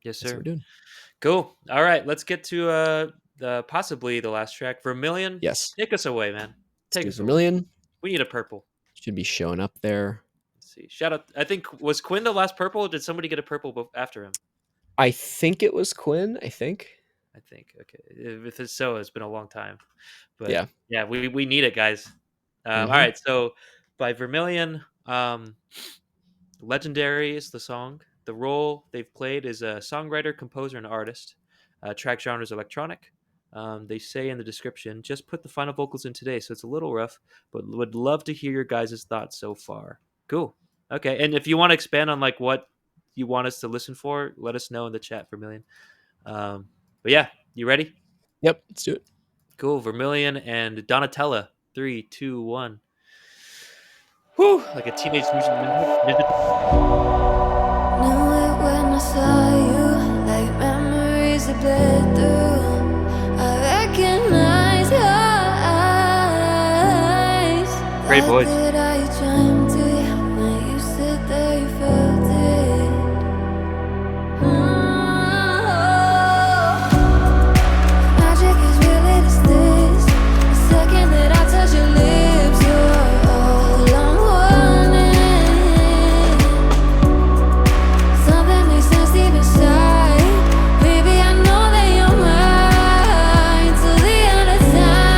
Yes, that's what sir. we're doing. Cool. All right, let's get to possibly the last track. Vermilion. Yes. Take us away, man. Take us away. Vermilion. We need a purple. Should be showing up there. Let's see. Shout out. I think, was Quinn the last purple, or did somebody get a purple after him? I think it was Quinn. I think. Okay. If it's so, it's been a long time. But yeah, we need it, guys. All right. So by Vermilion, Legendary is the song. The role they've played is a songwriter, composer, and artist. Track genre is electronic. They say in the description, just put the final vocals in today, so it's a little rough, but would love to hear your guys' thoughts so far. Cool. Okay, and if you want to expand on like what you want us to listen for, let us know in the chat, Vermilion. But yeah, you ready? Yep, let's do it. Cool. Vermilion and Donatella. 3, 2, 1. Whew, like a teenage mutant ninja. Knew it when I saw you, like memories that bled through. I recognize your eyes. Great voice. That I dreamt it when you said that you felt it. Magic is really this. The second that I touch your lips, you're all I'm wanting. Something makes sense deep inside. Baby, I know that you're mine till the end of time.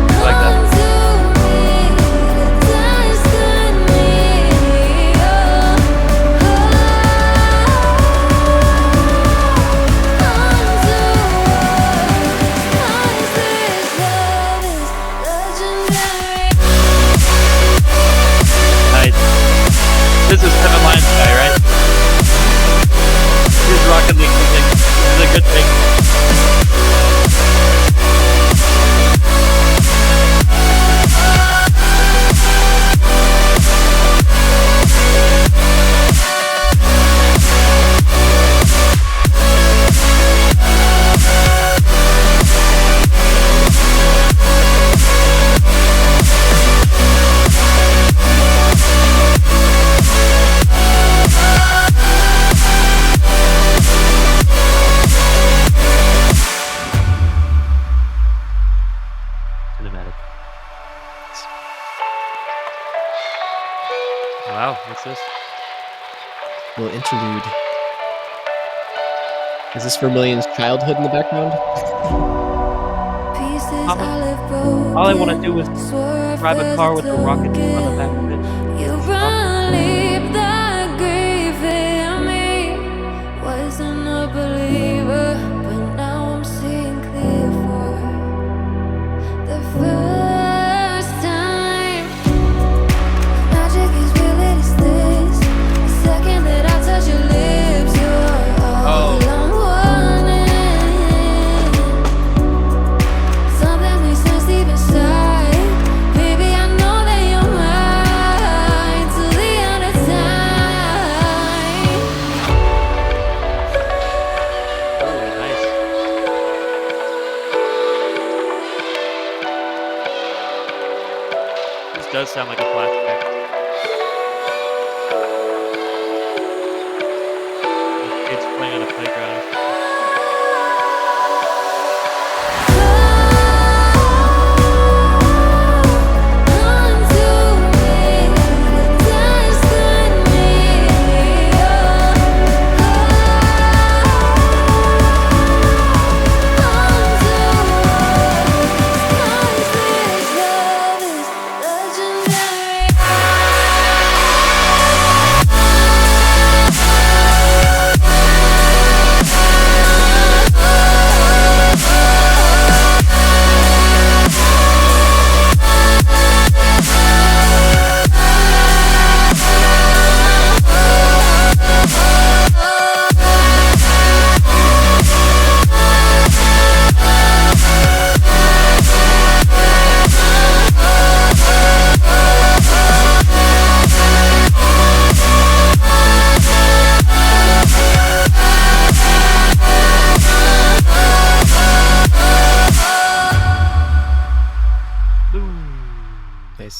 I like that. Come to me, dance with me. Nice. This is Kevin Lyons guy, right? He's rocking the music. This is a good thing. Cinematic. Wow, what's this? Little interlude. Is this Vermilion's childhood in the background? All I want to do is drive a car with a rocket on the back of it. You believe that grief in me. Wasn't a believer, but now I'm seeing clear for the first time. Magic is really this. The second that I touch your lips, you're all I'm wanting. Something makes sense deep inside. Baby, I know that you're mine till the end of time. Oh, nice. This does sound like a flashback. Kids playing on a playground. Come to me, dance with me. Come to us, 'cause this love is legendary.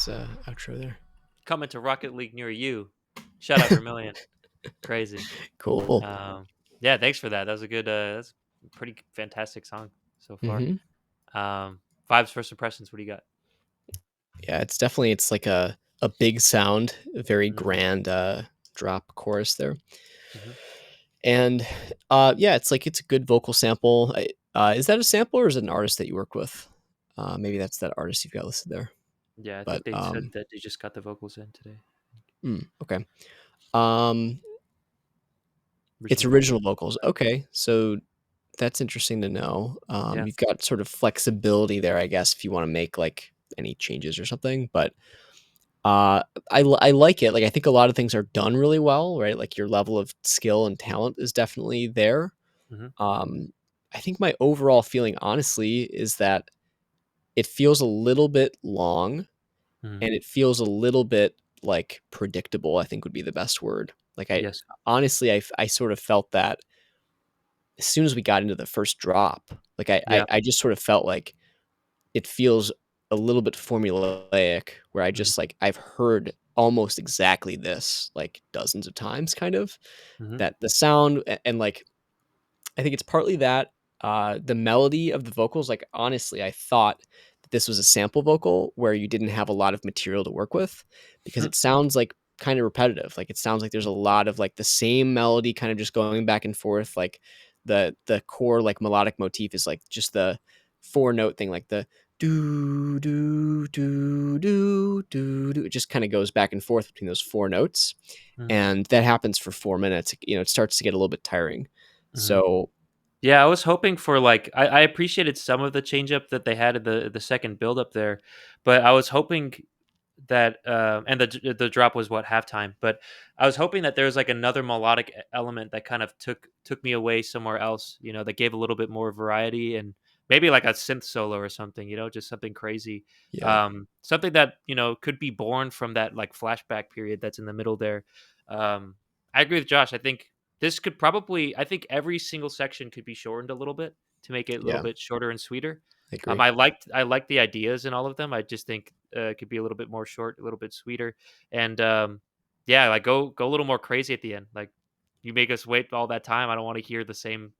nice outro there. Coming to Rocket League near you. Shout out Vermilion. Crazy. Cool. Yeah, thanks for that. That was a good. That's a pretty fantastic song so far. Hmm. Vibes, first impressions. What do you got? Yeah, it's like a big sound, a very Mm-hmm. grand drop chorus there. Mm-hmm. And yeah, it's like it's a good vocal sample. Is that a sample or is it an artist that you work with? Maybe that's that artist you've got listed there. Yeah, I But think they said that they just got the vocals in today. okay. Um, it's Original original vocals. vocals. Okay, so that's interesting to know. Yeah. You've got sort of flexibility there, I guess, if you want to make like any changes or something. But uh, I like it. Like I think a lot of things are done really well, right? Like your level of skill and talent is definitely there. Mm-hmm. Um, I think my overall feeling, honestly, is that it feels a little bit long Mm-hmm. and it feels a little bit like predictable, I think would be the best word. Like I Yes. honestly, I sort of felt that as soon as we got into the first drop, like Yeah. I just sort of felt like it feels a little bit formulaic where I Mm-hmm. just like I've heard almost exactly this like dozens of times kind of Mm-hmm. that the sound and like I think it's partly that the melody of the vocals. Like honestly, I thought that this was a sample vocal where you didn't have a lot of material to work with because it sounds like kind of repetitive. Like it sounds like there's a lot of like the same melody kind of just going back and forth. Like the core like melodic motif is like just the four note thing, like the do do do do do do. It just kind of goes back and forth between those four notes, Mm-hmm. and that happens for 4 minutes. You know, it starts to get a little bit tiring. Mm-hmm. So Yeah, I was hoping for like I appreciated some of the change up that they had in the second build up there, but I was hoping that and the drop was what halftime, but I was hoping that there was like another melodic element that kind of took me away somewhere else, you know, that gave a little bit more variety and maybe like a synth solo or something, you know, just something crazy. yeah, Something that, you know, could be born from that like flashback period that's in the middle there. Um I agree with Josh. I think this could probably I think every single section could be shortened a little bit to make it a little yeah, bit shorter and sweeter. I agree. I liked the ideas in all of them. I just think it could be a little bit more short, a little bit sweeter, and yeah, like go a little more crazy at the end. Like you make us wait all that time. I don't want to hear the same.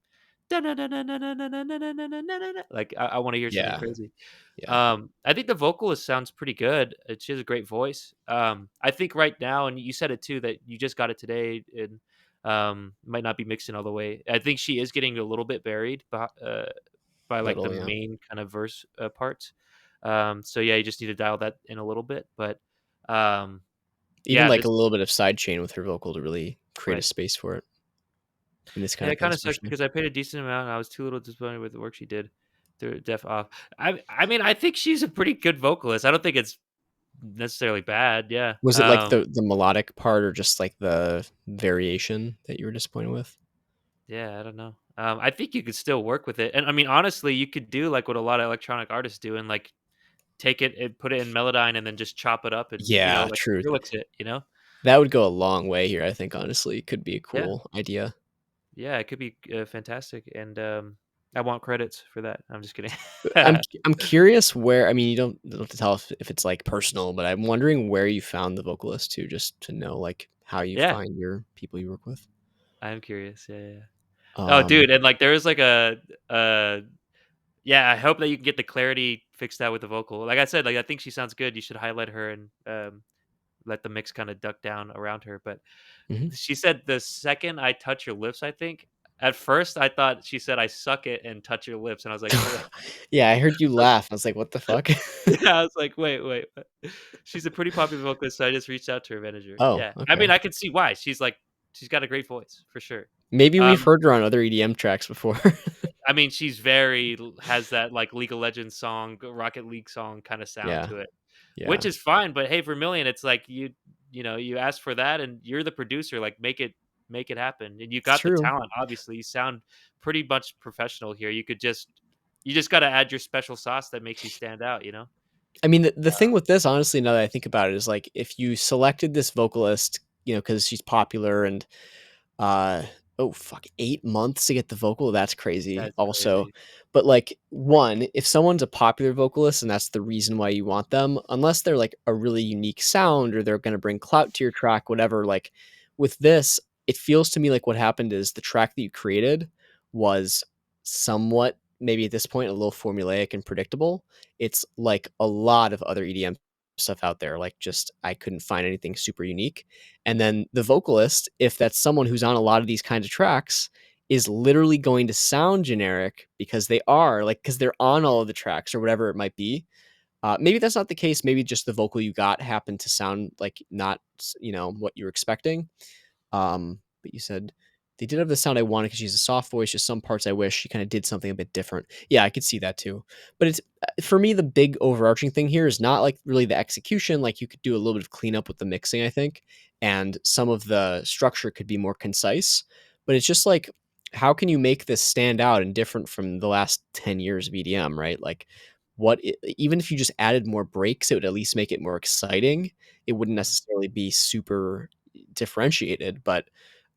Like I want to hear something Yeah, crazy. yeah, I think the vocalist sounds pretty good. She has a great voice. I think right now, and you said it too, that you just got it today, and might not be mixing all the way. I think she is getting a little bit buried by like the little, yeah. main kind of verse parts. So yeah, you just need to dial that in a little bit. But um, Even yeah, like this a little bit of side chain with her vocal to really create a right. space for it in this kind Yeah, of it thing, kind of sucks especially. because I paid a decent amount and I was too little disappointed with the work she did through Def Off. I mean, I think she's a pretty good vocalist. I don't think it's necessarily bad. Yeah. Was it like the melodic part or just like the variation that you were disappointed with? Yeah, I don't know. I think you could still work with it, and I mean, honestly, you could do like what a lot of electronic artists do, and like take it and put it in Melodyne, and then just chop it up, and Yeah, like true. Skrillex it. You know? That would go a long way here, I think, honestly. Could be a Yeah, cool idea. yeah, it could be fantastic, and I want credits for that. I'm just kidding. I'm curious where I mean, you don't have to tell if it's like personal, but I'm wondering where you found the vocalist too, just to know like how you Yeah, find your people you work with. I'm curious. Yeah, yeah. Oh, Um, dude, and like there is like uh, yeah. I hope that you can get the clarity fixed out with the vocal. Like I said, like I think she sounds good. You should highlight her and let the mix kind of duck down around her. But mhm. she said the second I touch your lips, I think. At first, I thought she said I suck it and touch your lips, and I was like, Yeah, I heard you laugh. I was like, "What the fuck?" yeah, I was like, wait. What?" She's a pretty popular vocalist, so I just reached out to her manager. Oh, Yeah, I mean, okay. I can see why. She's got a great voice for sure. Maybe we've Um, heard her on other EDM tracks before. I mean, she's very has that like League of Legends song, Rocket League song kind of sound Yeah, to it. Which yeah. is fine, but hey, Vermilion, it's like you know, you asked for that and you're the producer, like make it happen. And you It's got the true. talent, obviously. You sound pretty much professional here. You just got to add your special sauce that makes you stand out, you know? I mean, the thing with this, honestly, now that I think about it, is like if you selected this vocalist, you know, because she's popular and uh Oh fuck, 8 months to get the vocal? That's crazy That's also. crazy. But like one, if someone's a popular vocalist and that's the reason why you want them, unless they're like a really unique sound or they're going to bring clout to your track, whatever, like with this, it feels to me like what happened is the track that you created was somewhat maybe at this point a little formulaic and predictable. It's like a lot of other EDM stuff out there, like just I couldn't find anything super unique. And then the vocalist, if that's someone who's on a lot of these kinds of tracks, is literally going to sound generic because they are like because they're on all of the tracks or whatever it might be. Maybe that's not the case. Maybe just the vocal you got happened to sound like not what you were expecting. But you said they did have the sound I wanted because she's a soft voice. Just some parts I wish she kind of did something a bit different. Yeah, I could see that too. But it's for me the big overarching thing here is not like really the execution. Like you could do a little bit of cleanup with the mixing, I think, and some of the structure could be more concise. But it's just like how can you make this stand out and different from the last 10 years of EDM, right? Like even if you just added more breaks, it would at least make it more exciting. It wouldn't necessarily be super differentiated, but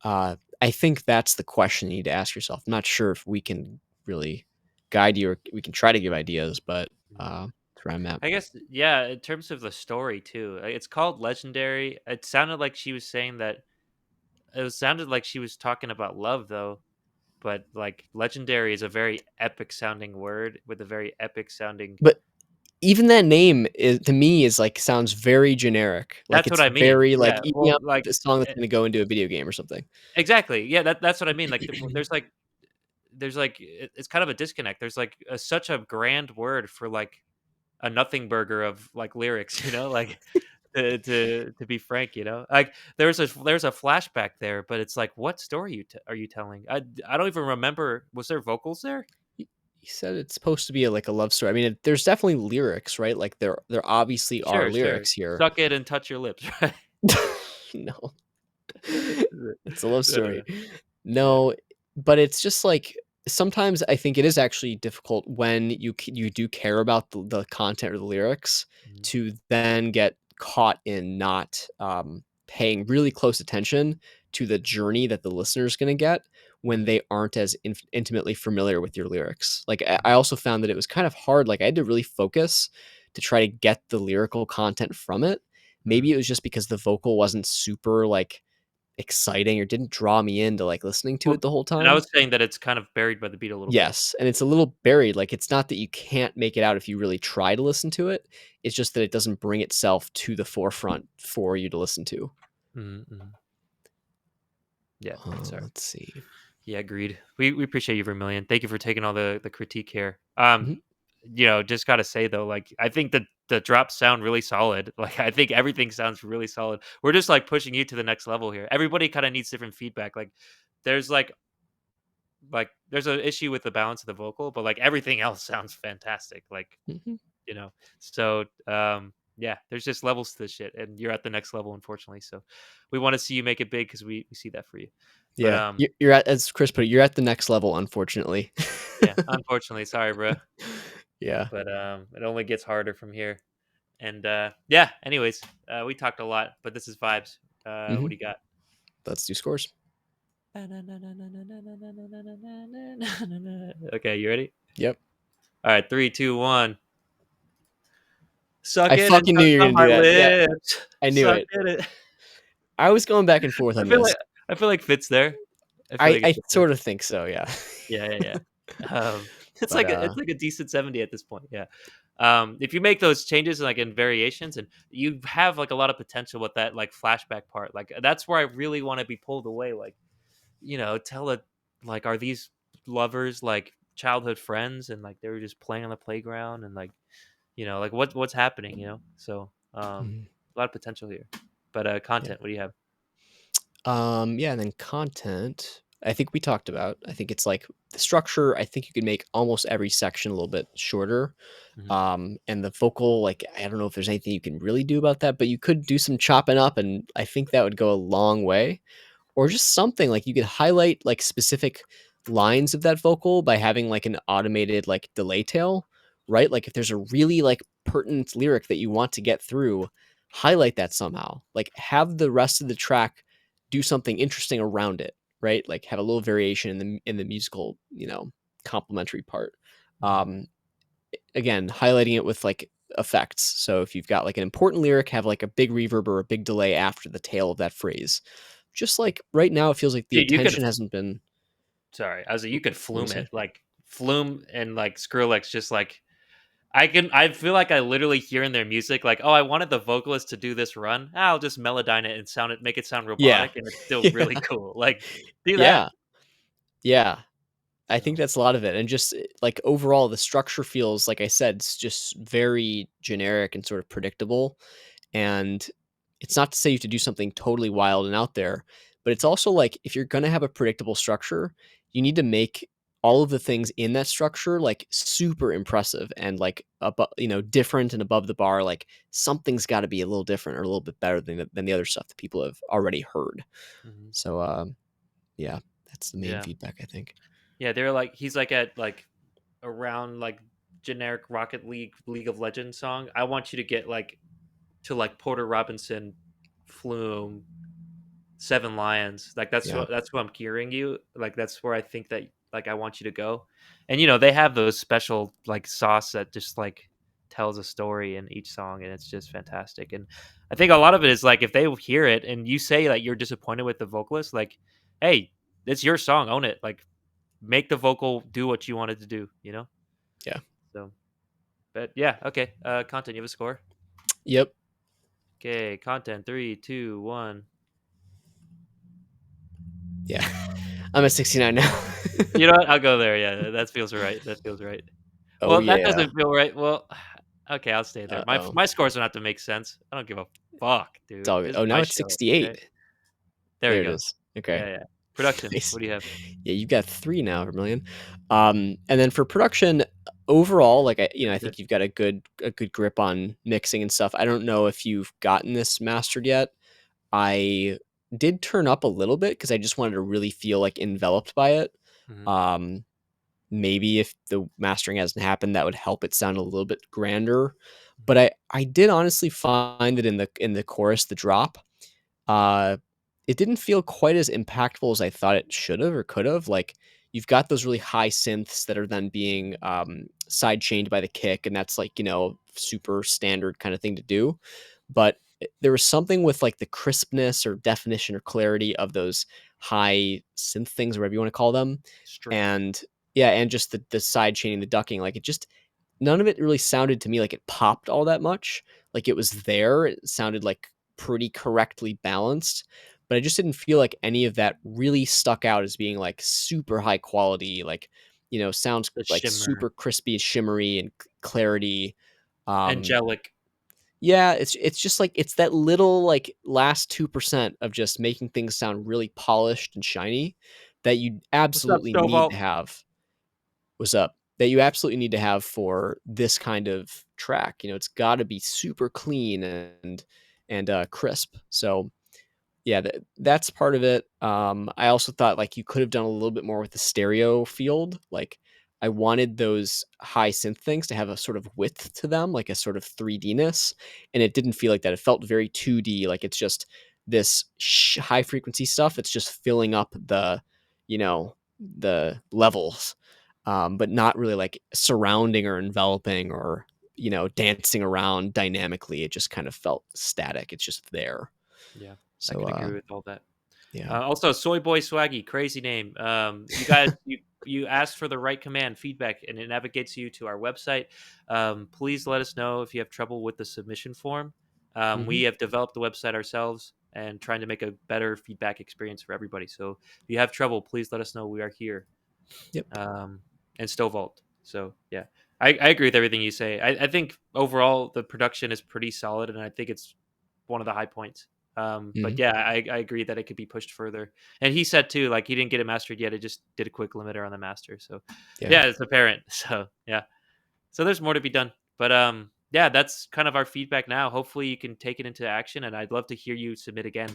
I think that's the question you need to ask yourself. I'm not sure if we can really guide you or we can try to give ideas, but Mhm. that's where I'm at. I guess, yeah, in terms of the story too, it's called Legendary. It sounded like she was saying that sounded like she was talking about love though, but like legendary is a very epic sounding word with a very epic sounding. But even that name is to me is like sounds very generic. Like That's what it's I mean. very like Yeah. EDM, Well, like a song that's e- going to go into a video game or something. exactly. Yeah, that's what I mean. Like there's like it's kind of a disconnect. There's like such a grand word for like a nothing burger of like lyrics, like to be frank, like there's a flashback there, but it's like what story are you telling? I don't even remember. Was there vocals there? He said it's supposed to be like a love story. I mean, there's definitely lyrics, right? Like there obviously are Sure, sure. lyrics here. Suck it and touch your lips, right? No, it's a love No, no, story. no. Yeah. No, but it's just like sometimes I think it is actually difficult when you do care about the content or the lyrics Mhm, to then get caught in not paying really close attention to the journey that the listener is going to get when mhm, they aren't as intimately familiar with your lyrics. Like I mhm, also found that it was kind of hard. Like I had to really focus to try to get the lyrical content from it. mhm. Maybe it was just because the vocal wasn't super like exciting or didn't draw me into, like, listening to Well, it the whole and I time. was saying that it's kind of buried by the beat a little bit. Yes, and it's a little buried, like, it's not that you can't make it out if you really try to listen to it, it's just that it doesn't bring itself to the forefront for you to listen to. Mhm, mhm. Yeah, sorry. Let's see. Yeah, agreed. We appreciate you, Vermilion. Thank you for taking all the critique here. Mhm. Just gotta say though, like I think the drops sound really solid. Like I think everything sounds really solid. We're just like pushing you to the next level here. Everybody kind of needs different feedback. There's there's an issue with the balance of the vocal, but like everything else sounds fantastic. Mhm. You know. So yeah, there's just levels to this shit, and you're at the next level, unfortunately. So we want to see you make it big because we see that for you. But Yeah, you're at as Chris put it, you're at the next level, unfortunately. yeah, unfortunately, sorry, bro. Yeah. But it only gets harder from here. And yeah, anyways, we talked a lot, but this is vibes. What Mhm. do you got? Let's do scores. Okay, you ready? Yep. All right, three, two, one. Suck I it and fucking knew touch you were on gonna my do that. Yeah, lips. I knew Suck it. it. I was going back and forth I on feel this. like I feel like fits there. I feel like it I fits there. sort of think so, yeah. Yeah, yeah, yeah. It's But, like it's like a decent 70 at this point. Yeah. If you make those changes like in variations, and you have like a lot of potential with that like flashback part, like that's where I really want to be pulled away. Like, tell it like, are these lovers like childhood friends, and like they were just playing on the playground, and like like what's happening, So Mhm. a lot of potential here. But Yeah. content, what do you have? Yeah, and then content, I think we talked about. I think it's like the structure, I think you could make almost every section a little bit shorter. Mhm, And the vocal, like, I don't know if there's anything you can really do about that, but you could do some chopping up, and I think that would go a long way. Or just something like you could highlight like specific lines of that vocal by having like an automated like delay tail, right? Like if there's a really like pertinent lyric that you want to get through, highlight that somehow. Like have the rest of the track do something interesting around it, right? Like have a little variation in the musical, complementary part. Um, Again, highlighting it with like effects. So if you've got like an important lyric, have like a big reverb or a big delay after the tail of that phrase. Just like right now, it feels like the Dude, you could attention hasn't been. sorry, I was like, you could What do you flume say? it, like flume and like Skrillex, just like I feel like I literally hear in their music, like, oh, I wanted the vocalist to do this run. I'll just melodyne it and make it sound Yeah, robotic, and it's still yeah, really cool. Like, do that. yeah, yeah. I think So, that's a lot of it, and just like overall, the structure feels like I said, it's just very generic and sort of predictable. And it's not to say you have to do something totally wild and out there, but it's also like if you're gonna have a predictable structure, you need to make all of the things in that structure like super impressive and like different and above the bar. Like something's got to be a little different or a little bit better than the other stuff that people have already heard. mhm. So yeah, that's the main Yeah, feedback I think. yeah. They're like he's like at like around like generic Rocket League of Legends song. I want you to get like to like Porter Robinson, Flume, Seven Lions. Like Yeah. that's what I'm hearing you. Like that's where I think that like I want you to go. And they have those special like sauce that just like tells a story in each song, and it's just fantastic. And I think a lot of it is like if they hear it and you say like you're disappointed with the vocalist, like, hey, it's your song, own it. Like make the vocal do what you wanted to do. Yeah. So but yeah, okay. Content, you have a score? Yep. Okay, content, 3, 2, 1. Yeah. I'm at 69 now. You know what? I'll go there. Yeah, that feels right. That feels right. Oh Well, that yeah. doesn't feel right. Well, okay, I'll stay there. My Uh-oh. my scores don't have to make sense. I don't give a fuck, It's dude. all good. This is Oh, now my it's show. Okay, 68. there we There it go. is. Okay. Yeah, yeah. Production. Nice. What do you have? Yeah, you've got 3 now, Vermilion. And then for production, overall, like I Good. think you've got a good grip on mixing and stuff. I don't know if you've gotten this mastered yet. I did turn up a little bit because I just wanted to really feel like enveloped by it. Hmm. Um, Maybe if the mastering hasn't happened, that would help it sound a little bit grander. But I did honestly find that in the chorus, the drop, uh, it didn't feel quite as impactful as I thought it should have or could have. Like you've got those really high synths that are then being side chained by the kick, and that's like super standard kind of thing to do. But there was something with like the crispness or definition or clarity of those high synth things, whatever you want to call them, Strings. and yeah, and just the side chaining, the ducking, like it just none of it really sounded to me like it popped all that much. Like it was there. It sounded like pretty correctly balanced, but I just didn't feel like any of that really stuck out as being like super high quality, like, sounds The like shimmer. super crispy, shimmery, and clarity. Um, Angelic. yeah, it's just like it's that little like last 2% of just making things sound really polished and shiny that you What's up, absolutely need to Stovall? have. What's up? That you absolutely need to have for this kind of track. It's got to be super clean and crisp. So yeah, that's part of it. I also thought like you could have done a little bit more with the stereo field. Like I wanted those high synth things to have a sort of width to them, like a sort of 3D-ness, and it didn't feel like that. It felt very 2D, like it's just this high frequency stuff that's just filling up the levels, but not really like surrounding or enveloping or dancing around dynamically. It just kind of felt static. It's just there. Yeah, I So can agree with all that. yeah. Also, Soy Boy Swaggy, crazy name. You guys, you asked for the right command feedback, and it navigates you to our website. Please let us know if you have trouble with the submission form. We Mhm. have developed the website ourselves and trying to make a better feedback experience for everybody. So if you have trouble, please let us know. We are here. Yep. And Stovalt. So yeah, I agree with everything you say. I think overall the production is pretty solid, and I think it's one of the high points. But Mhm. yeah, I agree that it could be pushed further. And he said too, like he didn't get it mastered yet. It just did a quick limiter on the master. So Yeah. yeah, it's apparent. So yeah, so there's more to be done. But yeah, that's kind of our feedback now. Hopefully you can take it into action, and I'd love to hear you submit again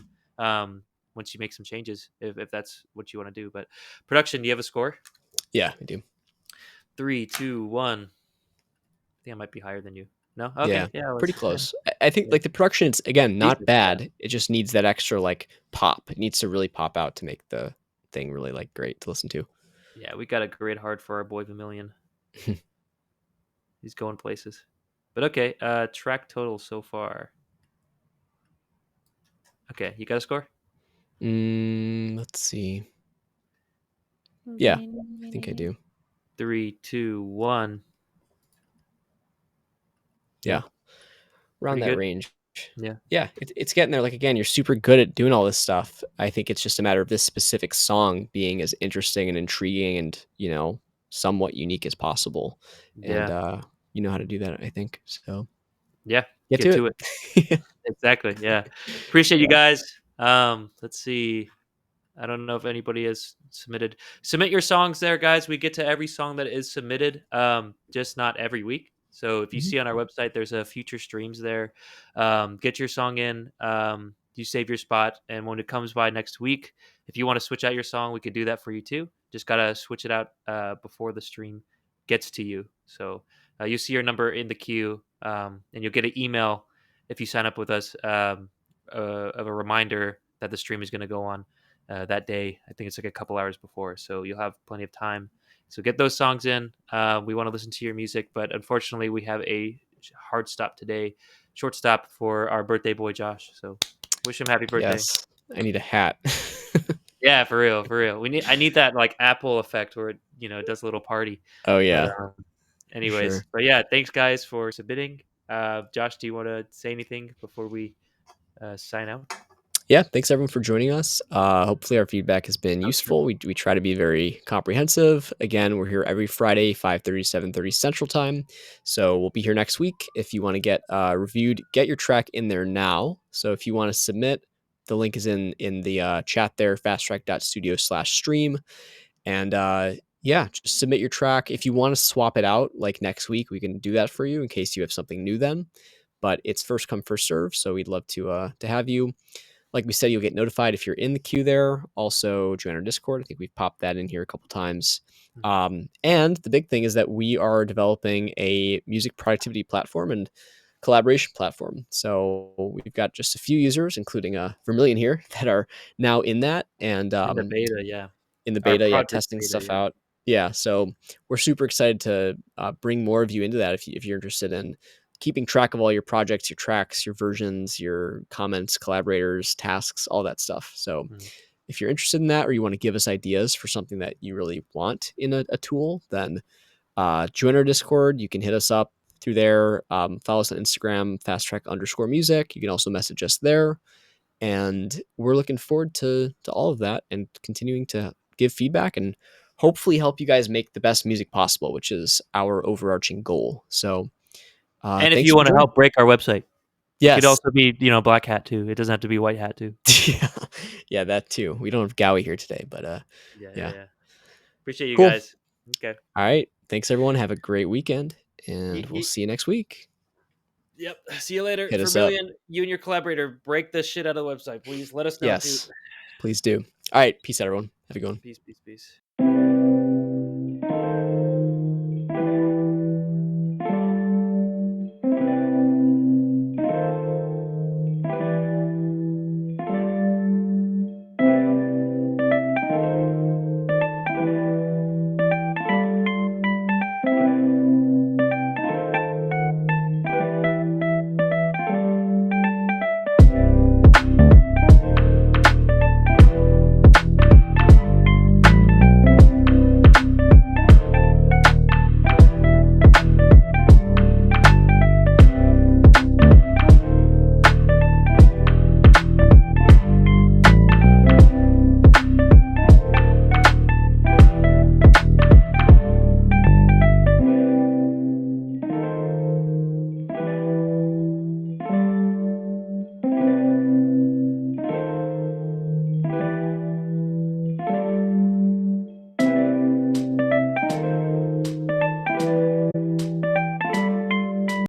once you make some changes if that's what you want to do. But production, do you have a score? Yeah, I do. 3, 2, 1. I think I might be higher than you. No? Yeah, Okay. Yeah, pretty let's close. I think yeah. like the production is again not Decent. Yeah. bad. It just needs that extra like pop. It needs to really pop out to make thing really like great to listen to. Yeah, we got a great heart for our boy Vermilion. He's going places. But okay, track total so far. Okay, you got a score? Let's see. Yeah, I think I do. 3, 2, 1. Yeah, Yeah, around pretty that good. range. Yeah. Yeah, it's getting there. Like again, you're super good at doing all this stuff. I think it's just a matter of this specific song being as interesting and intriguing and somewhat unique as possible. And Yeah. you know how to do that, I think. So Yeah. get Get to to it. it. Exactly. Yeah. Appreciate you Yeah. guys. Let's see. I don't know if anybody has submitted. Submit your songs there, guys. We get to every song that is submitted, just not every week. So if you Mhm. see on our website, there's a future streams there. Get your song in. You save your spot, and when it comes by next week, if you want to switch out your song, we could do that for you too. Just gotta switch it out before the stream gets to you. So you'll see your number in the queue, and you'll get an email if you sign up with us of a reminder that the stream is going to go on that day. I think it's like a couple hours before, so you'll have plenty of time. So get those songs in. We want to listen to your music, but unfortunately, we have a hard stop today, short stop for our birthday boy Josh. So wish him happy birthday. Yes, I need a hat. Yeah, for real, for real. I need that like Apple effect where it does a little party. Oh But yeah, for anyways, sure. but yeah, thanks guys for submitting. Josh, do you want to say anything before we sign out? Yeah, thanks everyone for joining us. Hopefully our feedback has been Sounds good. useful. We try to be very comprehensive. Again, we're here every Friday, 5:30 to 7:30 Central Time. So we'll be here next week. If you want to get reviewed, get your track in there now. So if you want to submit, the link is in the chat there, fasttrack.studio/stream. And yeah, just submit your track. If you want to swap it out like next week, we can do that for you in case you have something new then. But it's first come, first serve. So we'd love to have you. Like we said, you'll get notified if you're in the queue there. Also, join our Discord. I think we've popped that in here a couple times. Mhm. And the big thing is that we are developing a music productivity platform and collaboration platform. So we've got just a few users, including Vermilion here, that are now in that. And In the beta, yeah. in the Our beta, yeah, project testing beta, stuff yeah. out. Yeah, so we're super excited to bring more of you into that if you're interested in keeping track of all your projects, your tracks, your versions, your comments, collaborators, tasks, all that stuff. So Mhm. if you're interested in that or you want to give us ideas for something that you really want in a tool, then join our Discord. You can hit us up through there. Follow us on Instagram, FastTrack_music. You can also message us there. And we're looking forward to all of that and continuing to give feedback and hopefully help you guys make the best music possible, which is our overarching goal. So And if thanks you for want to joining. help break our website, it could Yes. also be, black hat too. It doesn't have to be white hat too. Yeah. Yeah, that too. We don't have Gowie here today, but Yeah, yeah, yeah. yeah. Appreciate you Cool. guys. Okay. All right. Thanks everyone. Have a great weekend and Yeet, we'll yeet. see you next week. Yep. See you later. Hit us up. Vermilion, you and your collaborator break the shit out of the website, please. Let us know too. Yes. Please do. All right. Peace out, everyone. Have a good one. Peace, peace, peace.